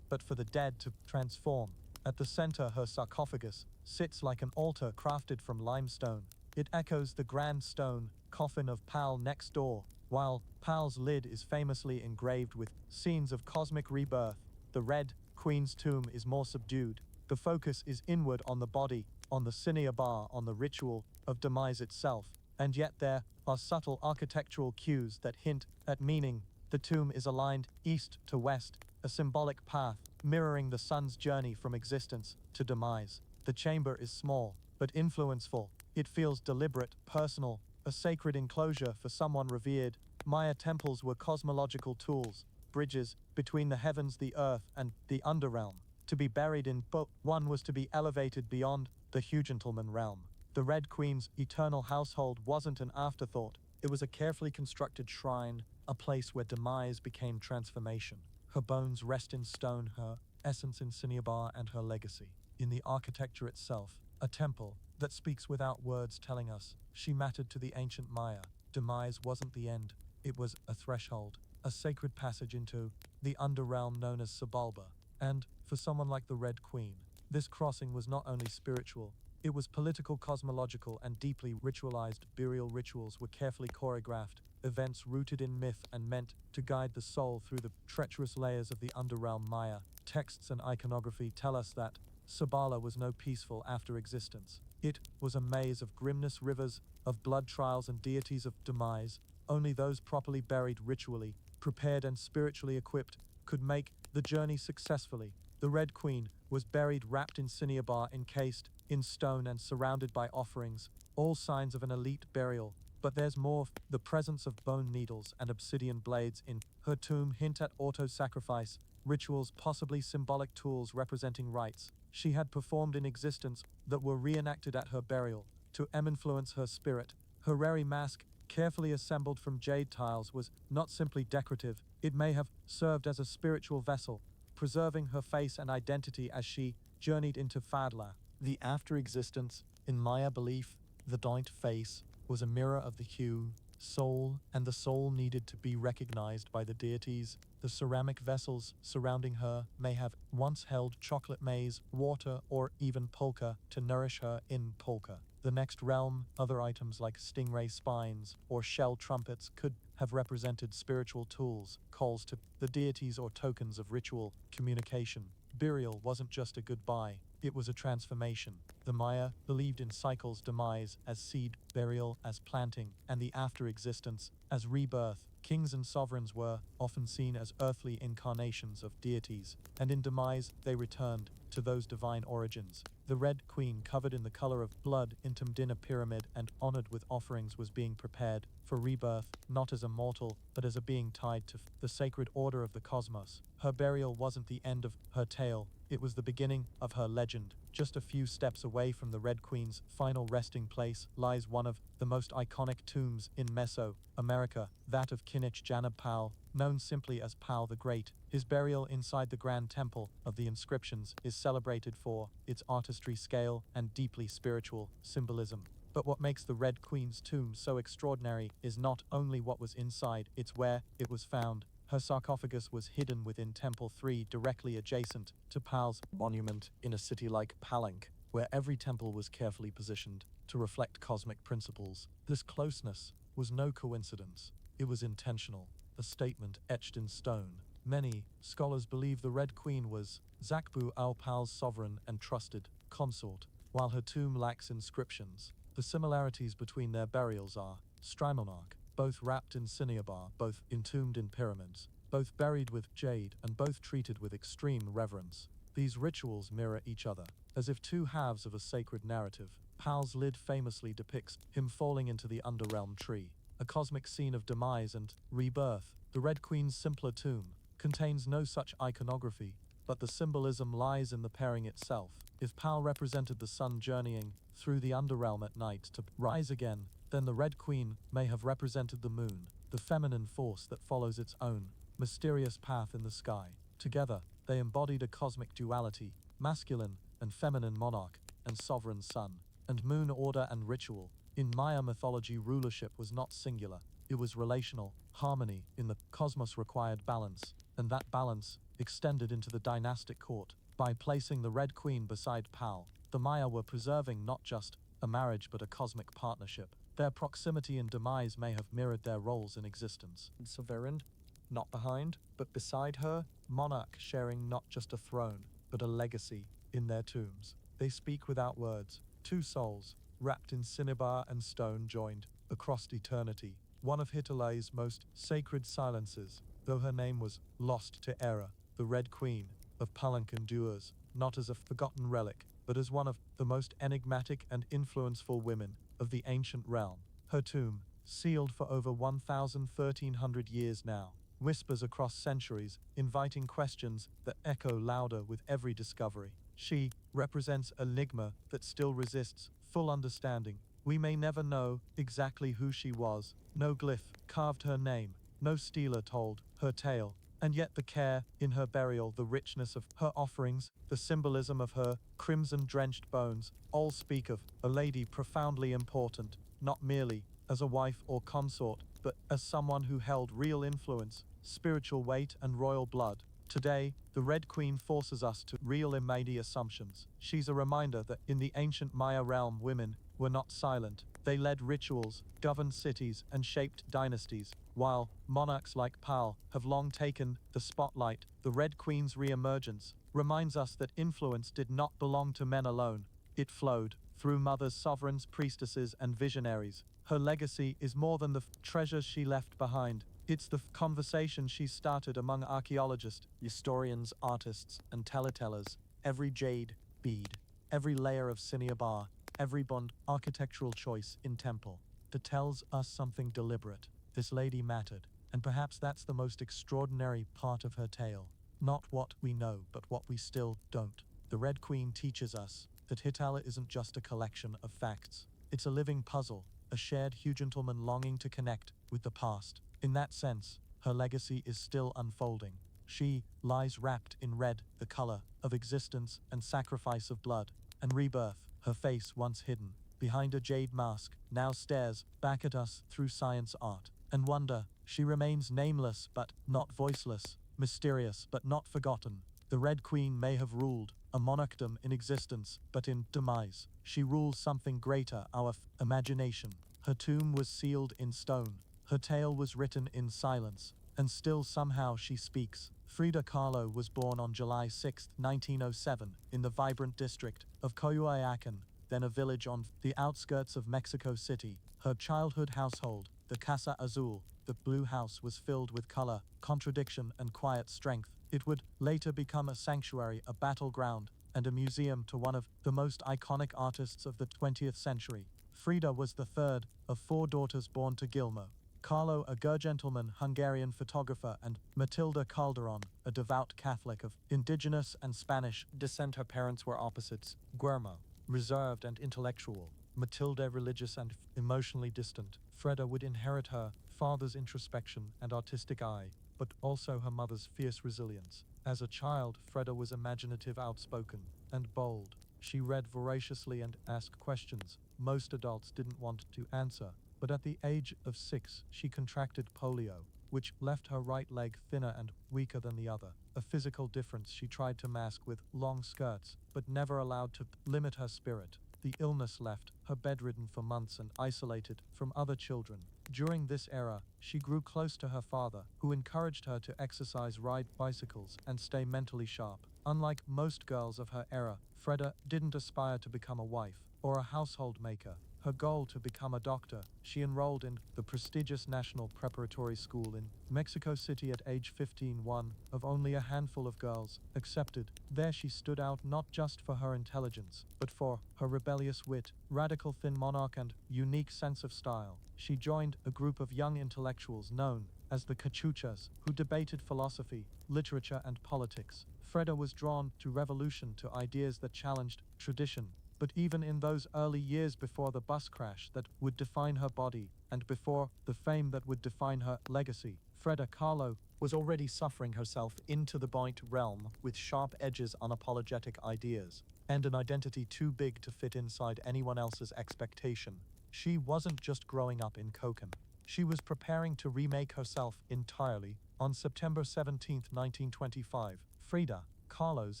but for the dead to transform. At the center, her sarcophagus sits like an altar crafted from limestone. It echoes the grand stone coffin of Pal next door. While Pal's lid is famously engraved with scenes of cosmic rebirth, the Red Queen's tomb is more subdued. The focus is inward, on the body, on the cinnabar, on the ritual of demise itself. And yet there are subtle architectural cues that hint at meaning. The tomb is aligned east to west, a symbolic path mirroring the sun's journey from existence to demise. The chamber is small, but influenceful. It feels deliberate, personal, a sacred enclosure for someone revered. Maya temples were cosmological tools, bridges between the heavens, the earth, and the underrealm. To be buried in one was to be elevated beyond the Hugentleman realm. The Red Queen's eternal household wasn't an afterthought. It was a carefully constructed shrine, a place where demise became transformation. Her bones rest in stone, her essence in cinnabar, and her legacy in the architecture itself. A temple that speaks without words, telling us she mattered to the ancient Maya. Demise wasn't the end, it was a threshold, a sacred passage into the underrealm known as Sabalba. And for someone like the Red Queen, this crossing was not only spiritual, it was political, cosmological, and deeply ritualized. Burial rituals were carefully choreographed, events rooted in myth and meant to guide the soul through the treacherous layers of the underrealm. Maya texts and iconography tell us that Sabala was no peaceful after existence. It was a maze of grimness, rivers of blood, trials, and deities of demise. Only those properly buried, ritually prepared, and spiritually equipped could make the journey successfully. The Red Queen was buried wrapped in cinnabar, encased in stone, and surrounded by offerings, all signs of an elite burial. But there's more. The presence of bone needles and obsidian blades in her tomb hint at auto-sacrifice rituals, possibly symbolic tools representing rites she had performed in existence that were reenacted at her burial to influence her spirit. Her rare mask, carefully assembled from jade tiles, was not simply decorative. It may have served as a spiritual vessel, preserving her face and identity as she journeyed into Fadla. The after-existence, in Maya belief, the joint face was a mirror of the hue, soul, and the soul needed to be recognized by the deities. The ceramic vessels surrounding her may have once held chocolate maize, water, or even polka to nourish her in polka. The next realm, other items like stingray spines or shell trumpets could have represented spiritual tools, calls to the deities, or tokens of ritual communication. Burial wasn't just a goodbye, it was a transformation. The Maya believed in cycles, demise as seed, burial as planting, and the after-existence as rebirth. Kings and sovereigns were often seen as earthly incarnations of deities, and in demise they returned to those divine origins. The Red Queen, covered in the color of blood, entombed in a pyramid and honored with offerings, was being prepared for rebirth, not as a mortal, but as a being tied to the sacred order of the cosmos. Her burial wasn't the end of her tale, it was the beginning of her legend. Just a few steps away from the Red Queen's final resting place lies one of the most iconic tombs in Mesoamerica, that of Kinich Janab Pal, known simply as Pal the Great. His burial inside the Grand Temple of the Inscriptions is celebrated for its artistry, scale, and deeply spiritual symbolism. But what makes the Red Queen's tomb so extraordinary is not only what was inside, it's where it was found. Her sarcophagus was hidden within Temple 3, directly adjacent to Pal's monument in a city like Palenque, where every temple was carefully positioned to reflect cosmic principles. This closeness was no coincidence, it was intentional, a statement etched in stone. Many scholars believe the Red Queen was Zakbu al-Pal's sovereign and trusted consort, while her tomb lacks inscriptions. The similarities between their burials are strimonarch, both wrapped in cinnabar, both entombed in pyramids, both buried with jade, and both treated with extreme reverence. These rituals mirror each other, as if two halves of a sacred narrative. Pal's lid famously depicts him falling into the Underrealm tree, a cosmic scene of demise and rebirth. The Red Queen's simpler tomb contains no such iconography, but the symbolism lies in the pairing itself. If Pal represented the sun journeying through the Underrealm at night to rise again, then the Red Queen may have represented the moon, the feminine force that follows its own mysterious path in the sky. Together, they embodied a cosmic duality, masculine and feminine monarch and sovereign sun, and moon order and ritual. In Maya mythology, rulership was not singular, it was relational. Harmony in the cosmos required balance, and that balance extended into the dynastic court. By placing the Red Queen beside Pal, the Maya were preserving not just a marriage but a cosmic partnership. Their proximity and demise may have mirrored their roles in existence. Sovereign, not behind, but beside her, monarch sharing not just a throne, but a legacy in their tombs. They speak without words, two souls, wrapped in cinnabar and stone, joined across eternity. One of Hitalei's most sacred silences, though her name was lost to error. The Red Queen of Palenque endures, not as a forgotten relic, but as one of the most enigmatic and influential women of the ancient realm. Her tomb, sealed for over 1,300 years now, whispers across centuries, inviting questions that echo louder with every discovery. She represents an enigma that still resists full understanding. We may never know exactly who she was. No glyph carved her name, no stela told her tale, and yet the care in her burial, the richness of her offerings, the symbolism of her crimson-drenched bones, all speak of a lady profoundly important, not merely as a wife or consort, but as someone who held real influence, spiritual weight, and royal blood. Today, the Red Queen forces us to real immediate assumptions. She's a reminder that in the ancient Maya realm, women were not silent. They led rituals, governed cities, and shaped dynasties. While monarchs like Pal have long taken the spotlight, the Red Queen's re-emergence reminds us that influence did not belong to men alone. It flowed through mothers, sovereigns, priestesses, and visionaries. Her legacy is more than the treasures she left behind. It's the conversation she started among archaeologists, historians, artists, and telltellers. Every jade bead, every layer of cinnabar, every bond architectural choice in temple that tells us something deliberate. This lady mattered, and perhaps that's the most extraordinary part of her tale. Not what we know, but what we still don't. The Red Queen teaches us that Hitala isn't just a collection of facts. It's a living puzzle, a shared gentleman longing to connect with the past. In that sense, her legacy is still unfolding. She lies wrapped in red, the color of existence and sacrifice of blood and rebirth. Her face, once hidden behind a jade mask, now stares back at us through science, art, and wonder. She remains nameless but not voiceless, mysterious but not forgotten. The Red Queen may have ruled a monarchdom in existence, but in demise, she rules something greater, our imagination. Her tomb was sealed in stone. Her tale was written in silence, and still somehow she speaks. Frida Kahlo was born on July 6, 1907, in the vibrant district of Coyoacán, then a village on the outskirts of Mexico City. Her childhood household, The Casa Azul, the blue house, was filled with color, contradiction, and quiet strength. It would later become a sanctuary, a battleground, and a museum to one of the most iconic artists of the 20th century. Frida was the third of four daughters born to Gilmo. Carlo, a gentleman Hungarian photographer, and Matilda Calderon, a devout Catholic of indigenous and Spanish descent. Her parents were opposites. Guillermo, reserved and intellectual; Matilda, religious and emotionally distant. Freda would inherit her father's introspection and artistic eye, but also her mother's fierce resilience. As a child, Freda was imaginative, outspoken, and bold. She read voraciously and asked questions most adults didn't want to answer. But at the age of 6, she contracted polio, which left her right leg thinner and weaker than the other, a physical difference she tried to mask with long skirts, but never allowed to limit her spirit. The illness left her bedridden for months and isolated from other children. During this era, she grew close to her father, who encouraged her to exercise, ride bicycles, and stay mentally sharp. Unlike most girls of her era, Freda didn't aspire to become a wife or a household maker. Her goal to become a doctor, she enrolled in the prestigious National Preparatory School in Mexico City at age 15, one of only a handful of girls accepted. There she stood out not just for her intelligence, but for her rebellious wit, radical thin monarch, and unique sense of style. She joined a group of young intellectuals known as the Cachuchas, who debated philosophy, literature, and politics. Freda was drawn to revolution, to ideas that challenged tradition. But even in those early years, before the bus crash that would define her body, and before the fame that would define her legacy, Freda Kahlo was already suffering herself into the point realm with sharp edges, unapologetic ideas, and an identity too big to fit inside anyone else's expectation. She wasn't just growing up in Koken. She was preparing to remake herself entirely. On September 17, 1925, Frida Kahlo's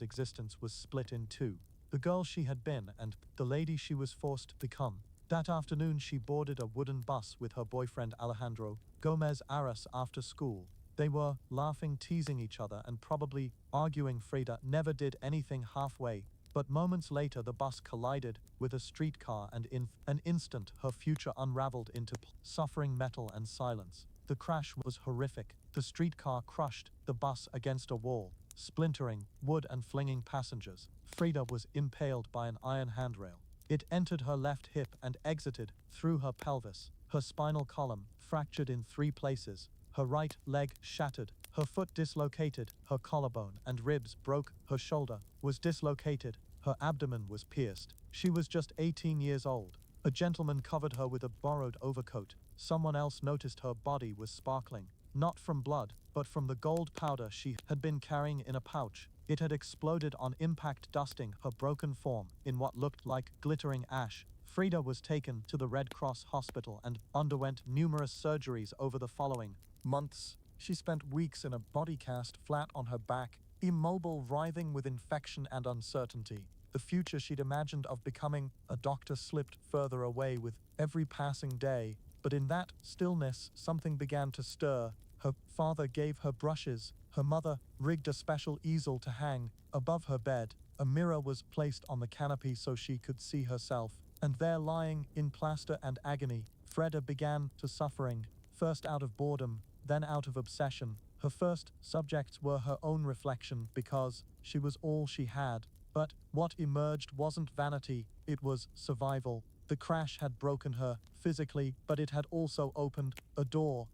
existence was split in two. The girl she had been and the lady she was forced to become. That afternoon she boarded a wooden bus with her boyfriend Alejandro Gomez Aras after school. They were laughing, teasing each other, and probably arguing. Frida never did anything halfway, but moments later the bus collided with a streetcar, and in an instant her future unraveled into suffering, metal, and silence. The crash was horrific. The streetcar crushed the bus against a wall, splintering wood and flinging passengers. Frida was impaled by an iron handrail. It entered her left hip and exited through her pelvis. Her spinal column fractured in 3 places. Her right leg shattered. Her foot dislocated. Her collarbone and ribs broke. Her shoulder was dislocated. Her abdomen was pierced. She was just 18 years old. A gentleman covered her with a borrowed overcoat. Someone else noticed her body was sparkling, not from blood, but from the gold powder she had been carrying in a pouch. It had exploded on impact, dusting her broken form in what looked like glittering ash. Frida was taken to the Red Cross hospital and underwent numerous surgeries over the following months. She spent weeks in a body cast, flat on her back, immobile, writhing with infection and uncertainty. The future she'd imagined of becoming a doctor slipped further away with every passing day. But in that stillness, something began to stir. Her father gave her brushes. Her mother rigged a special easel to hang above her bed. A mirror was placed on the canopy so she could see herself. And there, lying in plaster and agony, Freda began to suffering, first out of boredom, then out of obsession. Her first subjects were her own reflection, because she was all she had. But what emerged wasn't vanity, it was survival. The crash had broken her physically, but it had also opened a door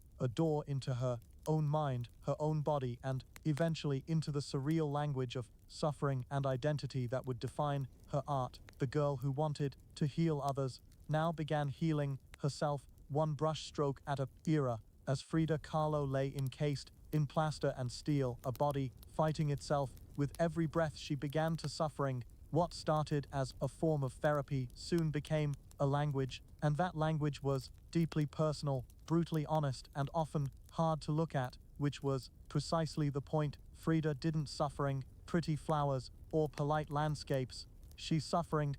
into her own mind, her own body, and eventually into the surreal language of suffering and identity that would define her art. The girl who wanted to heal others now began healing herself, one brushstroke at a era, as Frida Kahlo lay encased in plaster and steel, a body fighting itself with every breath. She began to suffering. What started as a form of therapy soon became a language, and that language was deeply personal, brutally honest, and often hard to look at, which was precisely the point. Frida didn't suffering pretty flowers or polite landscapes. She suffering,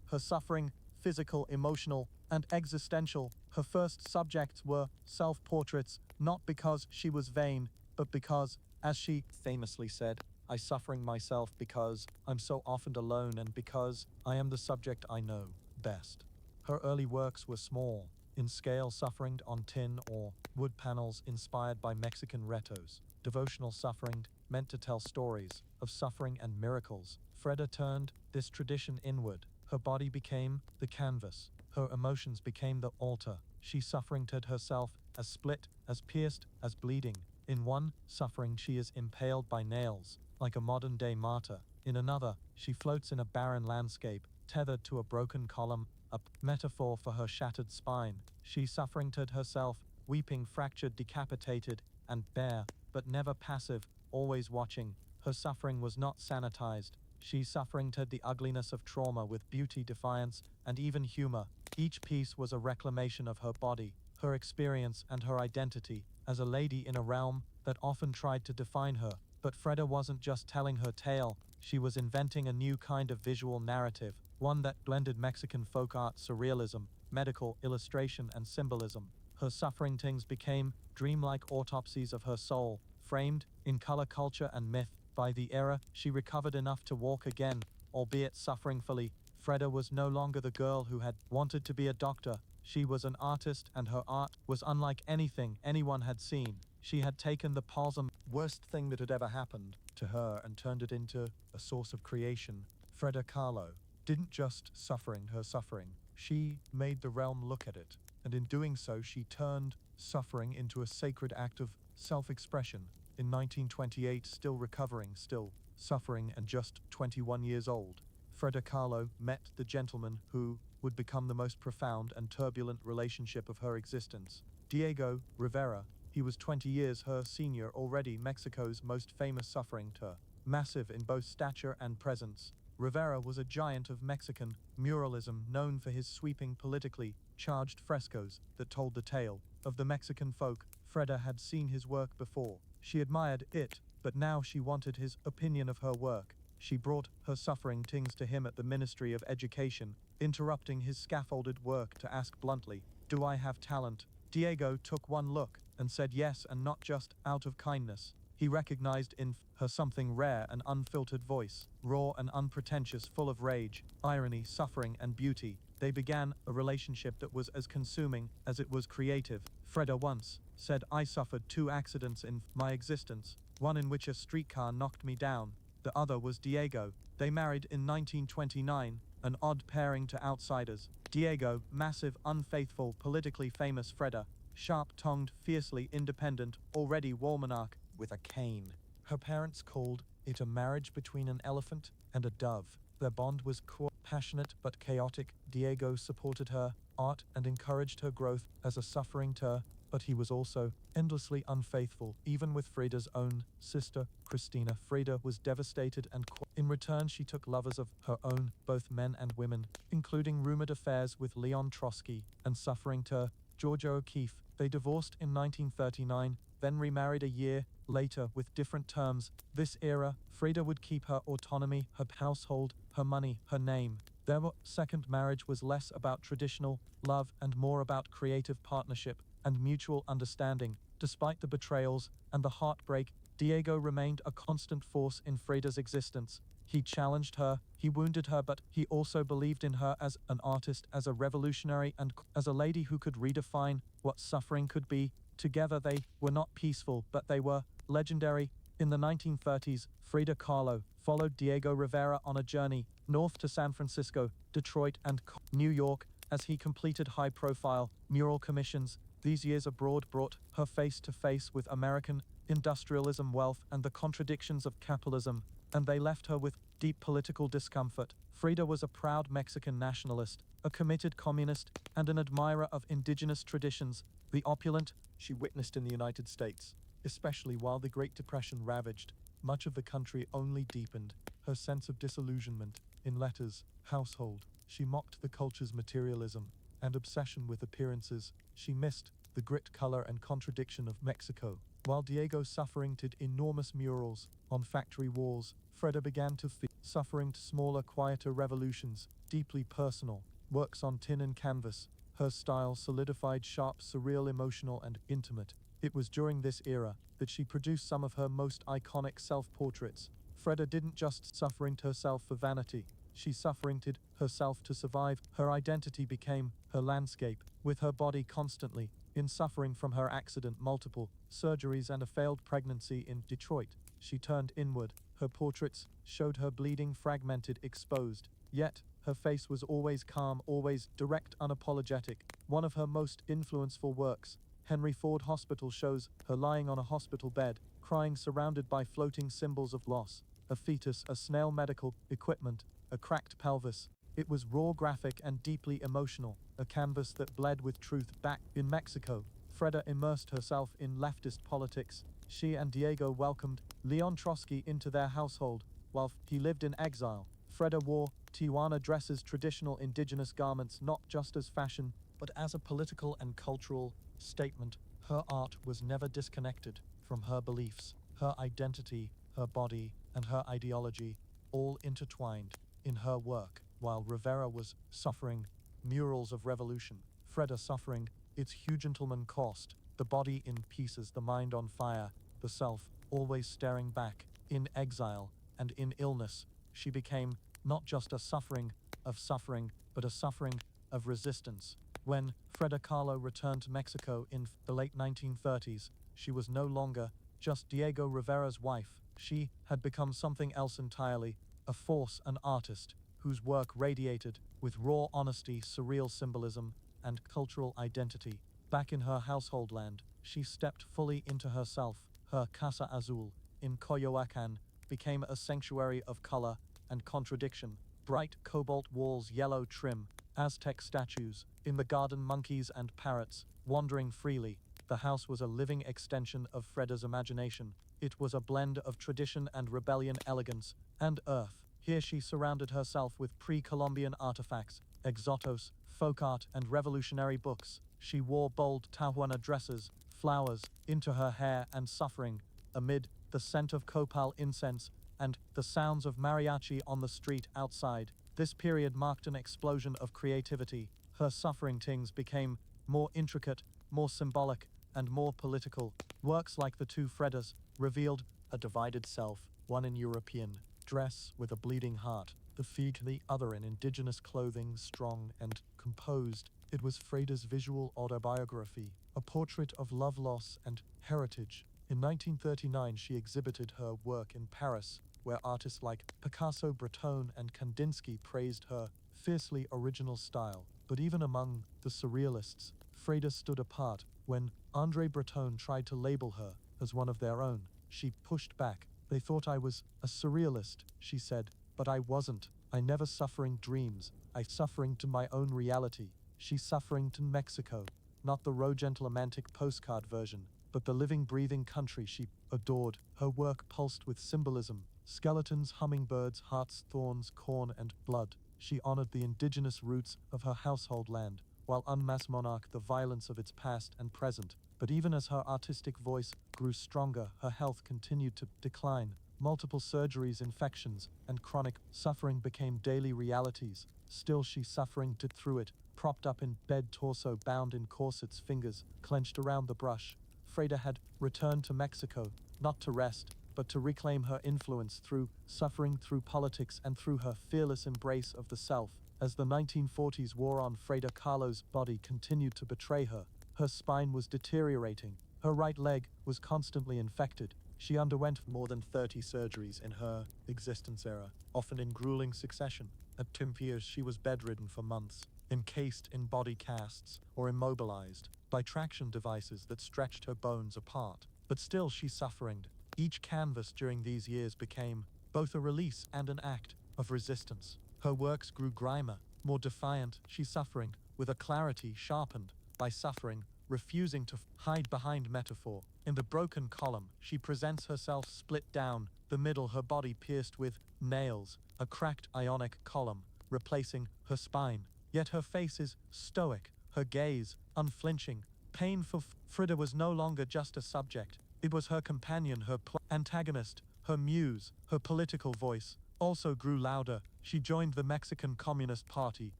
her suffering, physical, emotional, and existential. Her first subjects were self-portraits, not because she was vain, but because, as she famously said, "I suffering myself because I'm so often alone and because I am the subject I know best." Her early works were small, in scale, suffering on tin or wood panels inspired by Mexican retos. Devotional suffering, meant to tell stories of suffering and miracles. Freda turned this tradition inward. Her body became the canvas. Her emotions became the altar. She sufferinged herself, as split, as pierced, as bleeding. In one suffering she is impaled by nails, like a modern-day martyr. In another, she floats in a barren landscape, tethered to a broken column, a metaphor for her shattered spine. She sufferinged herself, weeping, fractured, decapitated, and bare, but never passive, always watching. Her suffering was not sanitized. She sufferinged the ugliness of trauma with beauty, defiance, and even humor. Each piece was a reclamation of her body, her experience, and her identity, as a lady in a realm that often tried to define her. But Freda wasn't just telling her tale, she was inventing a new kind of visual narrative, one that blended Mexican folk art, surrealism, medical illustration, and symbolism. Her sufferings became dreamlike autopsies of her soul, framed in color, culture, and myth. By the era, she recovered enough to walk again, albeit sufferingfully. Freda was no longer the girl who had wanted to be a doctor. She was an artist, and her art was unlike anything anyone had seen. She had taken the palsam, worst thing that had ever happened to her, and turned it into a source of creation. Freda Kahlo didn't just suffering her suffering. She made the realm look at it, and in doing so she turned suffering into a sacred act of self-expression. In 1928, still recovering, still suffering, and just 21 years old, Freda Kahlo met the gentleman who would become the most profound and turbulent relationship of her existence. Diego Rivera. He was 20 years her senior, already Mexico's most famous suffering-ter. Massive in both stature and presence, Rivera was a giant of Mexican muralism, known for his sweeping, politically charged frescoes that told the tale of the Mexican folk. Freda had seen his work before. She admired it, but now she wanted his opinion of her work. She brought her suffering things to him at the Ministry of Education, interrupting his scaffolded work to ask bluntly, "Do I have talent?" Diego took one look and said yes, and not just out of kindness. He recognized in her something rare, an unfiltered voice, raw and unpretentious, full of rage, irony, suffering, and beauty. They began a relationship that was as consuming as it was creative. Freda once said, "I suffered 2 accidents in my existence, one in which a streetcar knocked me down. The other was Diego." They married in 1929, an odd pairing to outsiders. Diego, massive, unfaithful, politically famous. Freda, sharp-tongued, fiercely independent, already Walmonarch with a cane. Her parents called it a marriage between an elephant and a dove. Their bond was passionate but chaotic. Diego supported her art and encouraged her growth as a suffering-ter, but he was also endlessly unfaithful, even with Freda's own sister, Christina. Freda was devastated, and in return she took lovers of her own, both men and women, including rumored affairs with Leon Trotsky and suffering-ter Georgia O'Keeffe. They divorced in 1939, then remarried a year later with different terms. This era, Freda would keep her autonomy, her household, her money, her name. Their second marriage was less about traditional love and more about creative partnership and mutual understanding. Despite the betrayals and the heartbreak, Diego remained a constant force in Freda's existence. He challenged her, he wounded her, but he also believed in her as an artist, as a revolutionary, and as a lady who could redefine what suffering could be. Together they were not peaceful, but they were legendary. In the 1930s, Freda Kahlo followed Diego Rivera on a journey north to San Francisco, Detroit, and New York as he completed high-profile mural commissions. These years abroad brought her face to face with American industrialism, wealth, and the contradictions of capitalism, and they left her with deep political discomfort. Freda was a proud Mexican nationalist, a committed communist, and an admirer of indigenous traditions. The opulent she witnessed in the United States, especially while the Great Depression ravaged much of the country, only deepened her sense of disillusionment. In letters, household, she mocked the culture's materialism and obsession with appearances. She missed the grit, color, and contradiction of Mexico. While Diego suffering did enormous murals on factory walls, Freda began to feel suffering to smaller, quieter revolutions, deeply personal works on tin and canvas. Her style solidified, sharp, surreal, emotional, and intimate. It was during this era that she produced some of her most iconic self-portraits. Freda didn't just suffering herself for vanity. She sufferinged herself to survive. Her identity became her landscape, with her body constantly in suffering from her accident, multiple surgeries, and a failed pregnancy in Detroit. She turned inward. Her portraits showed her bleeding, fragmented, exposed. Yet, her face was always calm, always direct, unapologetic. One of her most influential works, Henry Ford Hospital, shows her lying on a hospital bed, crying, surrounded by floating symbols of loss. A fetus, a snail, medical equipment, a cracked pelvis. It was raw, graphic, and deeply emotional, a canvas that bled with truth. Back in Mexico, Freda immersed herself in leftist politics. She and Diego welcomed Leon Trotsky into their household, while he lived in exile. Freda wore Tijuana dresses, traditional indigenous garments, not just as fashion, but as a political and cultural statement. Her art was never disconnected from her beliefs, her identity, her body, and her ideology, all intertwined in her work. While Rivera was suffering murals of revolution, Freda suffering its huge gentleman cost, the body in pieces, the mind on fire, the self always staring back. In exile and in illness, she became not just a suffering of suffering, but a suffering of resistance. When Frida Kahlo returned to Mexico in the late 1930s, she was no longer just Diego Rivera's wife. She had become something else entirely, a force, an artist, whose work radiated with raw honesty, surreal symbolism, and cultural identity. Back in her household land, she stepped fully into herself. Her Casa Azul in Coyoacan became a sanctuary of color and contradiction. Bright cobalt walls, yellow trim, Aztec statues, in the garden monkeys and parrots, wandering freely. The house was a living extension of Freda's imagination. It was a blend of tradition and rebellion, elegance and earth. Here she surrounded herself with pre-Columbian artifacts, exotos, folk art, and revolutionary books. She wore bold Tijuana dresses, flowers into her hair, and suffering amid the scent of copal incense and the sounds of mariachi on the street outside. This period marked an explosion of creativity. Her suffering things became more intricate, more symbolic, and more political. Works like the two Fredas revealed a divided self, one in European dress with a bleeding heart, the other in indigenous clothing, strong and composed. It was Freda's visual autobiography, a portrait of love, loss, and heritage. In 1939, she exhibited her work in Paris, where artists like Picasso, Breton, and Kandinsky praised her fiercely original style. But even among the surrealists, Freda stood apart. When André Breton tried to label her as one of their own, she pushed back. "They thought I was a surrealist," she said, "but I wasn't. I never suffering dreams. I suffering to my own reality." She suffering to Mexico, not the romantic postcard version, but the living, breathing country she adored. Her work pulsed with symbolism: skeletons, hummingbirds, hearts, thorns, corn, and blood. She honored the indigenous roots of her household land, while unmasked monarch the violence of its past and present. But even as her artistic voice grew stronger, her health continued to decline. Multiple surgeries, infections, and chronic suffering became daily realities. Still she suffering through it, propped up in bed, torso bound in corsets, fingers clenched around the brush. Freda had returned to Mexico, not to rest, but to reclaim her influence through suffering, through politics, and through her fearless embrace of the self. As the 1940s wore on, Freda Kahlo's body continued to betray her. Her spine was deteriorating. Her right leg was constantly infected. She underwent more than 30 surgeries in her existence era, often in grueling succession. At Timpiers, she was bedridden for months, encased in body casts or immobilized by traction devices that stretched her bones apart. But still she suffering. Each canvas during these years became both a release and an act of resistance. Her works grew grimer, more defiant. She suffering with a clarity sharpened by suffering, refusing to hide behind metaphor. In the broken column, she presents herself split down the middle, her body pierced with nails, a cracked ionic column replacing her spine. Yet her face is stoic, her gaze unflinching. Painful. Frida was no longer just a subject. It was her companion, her antagonist, her muse. Her political voice also grew louder. She joined the Mexican Communist Party,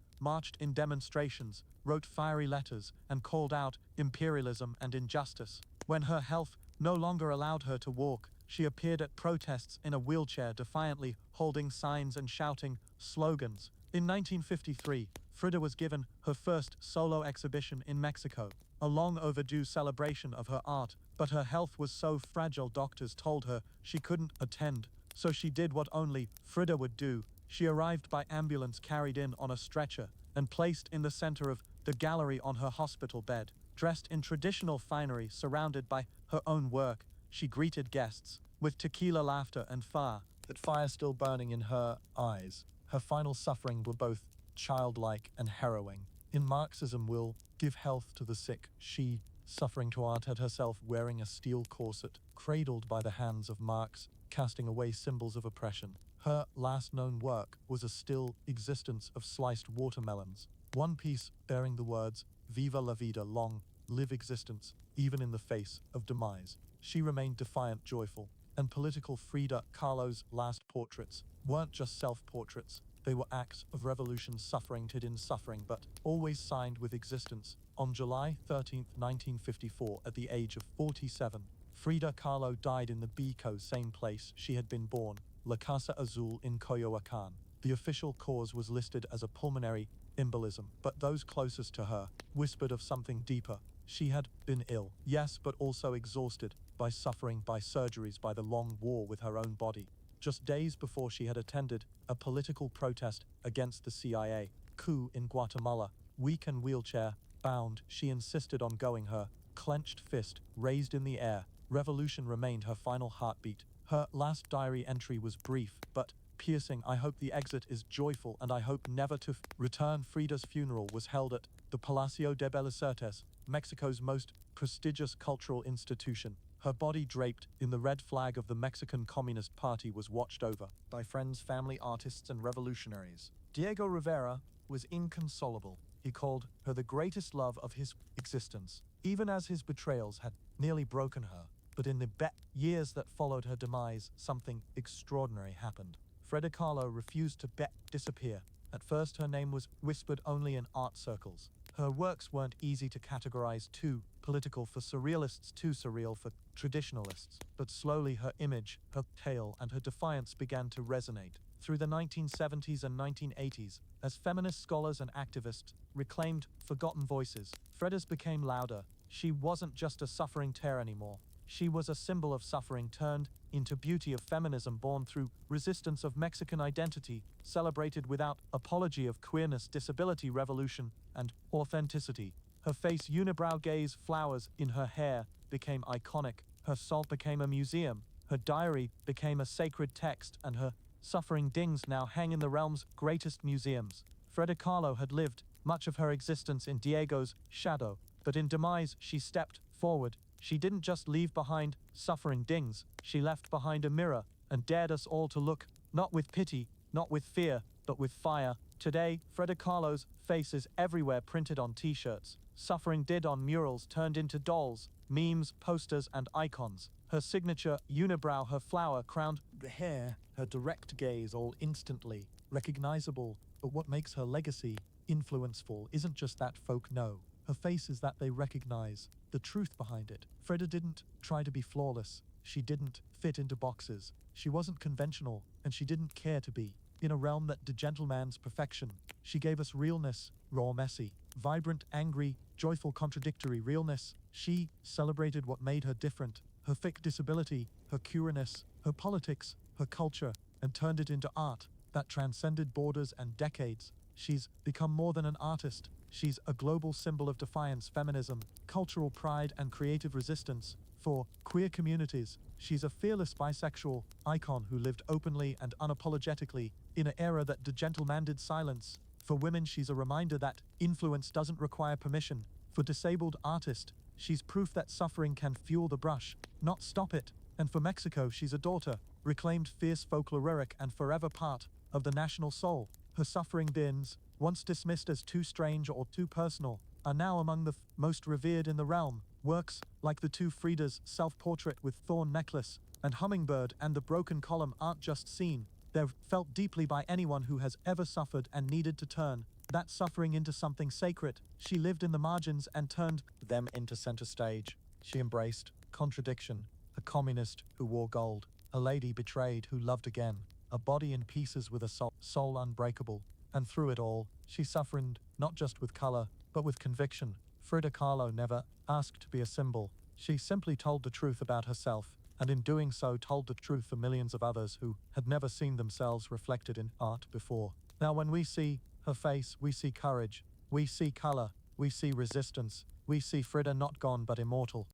marched in demonstrations, wrote fiery letters, and called out imperialism and injustice. When her health no longer allowed her to walk, She appeared at protests in a wheelchair, defiantly holding signs and shouting slogans. In 1953, Frida was given her first solo exhibition in Mexico, a long overdue celebration of her art, but her health was so fragile doctors told her she couldn't attend. So she did what only Frida would do. She arrived by ambulance, carried in on a stretcher, and placed in the center of the gallery on her hospital bed. Dressed in traditional finery, surrounded by her own work, she greeted guests with tequila, laughter, and fire. That fire still burning in her eyes. Her final suffering were both childlike and harrowing. In Marxism will give health to the sick. She, suffering to art, had herself wearing a steel corset, cradled by the hands of Marx, casting away symbols of oppression. Her last known work was a still existence of sliced watermelons, one piece bearing the words, "Viva la vida," long live existence, even in the face of demise. She remained defiant, joyful, and political. Frida Kahlo's last portraits weren't just self-portraits. They were acts of revolution, suffering, hidden suffering, but always signed with existence. On July 13, 1954, at the age of 47, Frida Kahlo died in the Bico, same place she had been born, La Casa Azul in Coyoacán. The official cause was listed as a pulmonary embolism, but those closest to her whispered of something deeper. She had been ill, yes, but also exhausted by suffering, by surgeries, by the long war with her own body. Just days before, she had attended a political protest against the CIA coup in Guatemala. Weak and wheelchair-bound, she insisted on going, her clenched fist raised in the air. Revolution remained her final heartbeat. Her last diary entry was brief, but piercing. "I hope the exit is joyful, and I hope never to return." Frida's funeral was held at the Palacio de Bellas Artes, Mexico's most prestigious cultural institution. Her body, draped in the red flag of the Mexican Communist Party, was watched over by friends, family, artists, and revolutionaries. Diego Rivera was inconsolable. He called her the greatest love of his existence, even as his betrayals had nearly broken her. But in the years that followed her demise, something extraordinary happened. Frida Kahlo refused to disappear. At first, her name was whispered only in art circles. Her works weren't easy to categorize, too political for surrealists, too surreal for traditionalists. But slowly her image, her tale, and her defiance began to resonate. Through the 1970s and 1980s, as feminist scholars and activists reclaimed forgotten voices, Frida's became louder. She wasn't just a suffering tear anymore. She was a symbol of suffering turned into beauty, of feminism born through resistance, of Mexican identity celebrated without apology, of queerness, disability, revolution, and authenticity. Her face, unibrow gaze, flowers in her hair became iconic. Her soul became a museum. Her diary became a sacred text, and her suffering dings now hang in the realm's greatest museums. Frida Kahlo had lived much of her existence in Diego's shadow, but in demise she stepped forward. She didn't just leave behind suffering dings, she left behind a mirror and dared us all to look, not with pity, not with fear, but with fire. Today, Frida Kahlo's face is everywhere, printed on t-shirts, suffering did on murals turned into dolls, memes, posters, and icons. Her signature unibrow, her flower-crowned hair, her direct gaze, all instantly recognizable. But what makes her legacy influenceful isn't just that folk know. Her face is that they recognize the truth behind it. Frida didn't try to be flawless. She didn't fit into boxes. She wasn't conventional, and she didn't care to be. In a realm that did gentleman's perfection, she gave us realness, raw, messy, vibrant, angry, joyful, contradictory realness. She celebrated what made her different, her thick disability, her queerness, her politics, her culture, and turned it into art that transcended borders and decades. She's become more than an artist. She's a global symbol of defiance, feminism, cultural pride, and creative resistance. For queer communities, she's a fearless bisexual icon who lived openly and unapologetically in an era that demanded silence. For women, she's a reminder that influence doesn't require permission. For disabled artists, she's proof that suffering can fuel the brush, not stop it. And for Mexico, she's a daughter, reclaimed, fierce, folkloric, and forever part of the national soul. Her suffering dins, once dismissed as too strange or too personal, are now among the most revered in the realm. Works like the two Frida's self-portrait with thorn necklace and hummingbird and the broken column aren't just seen, they're felt deeply by anyone who has ever suffered and needed to turn that suffering into something sacred. She lived in the margins and turned them into center stage. She embraced contradiction. a communist who wore gold, a lady betrayed who loved again, a body in pieces with a soul unbreakable. And through it all, she suffered not just with color, but with conviction. Frida Kahlo never asked to be a symbol. She simply told the truth about herself, and in doing so told the truth for millions of others who had never seen themselves reflected in art before. Now when we see her face, we see courage, we see color, we see resistance, we see Frida not gone but immortal.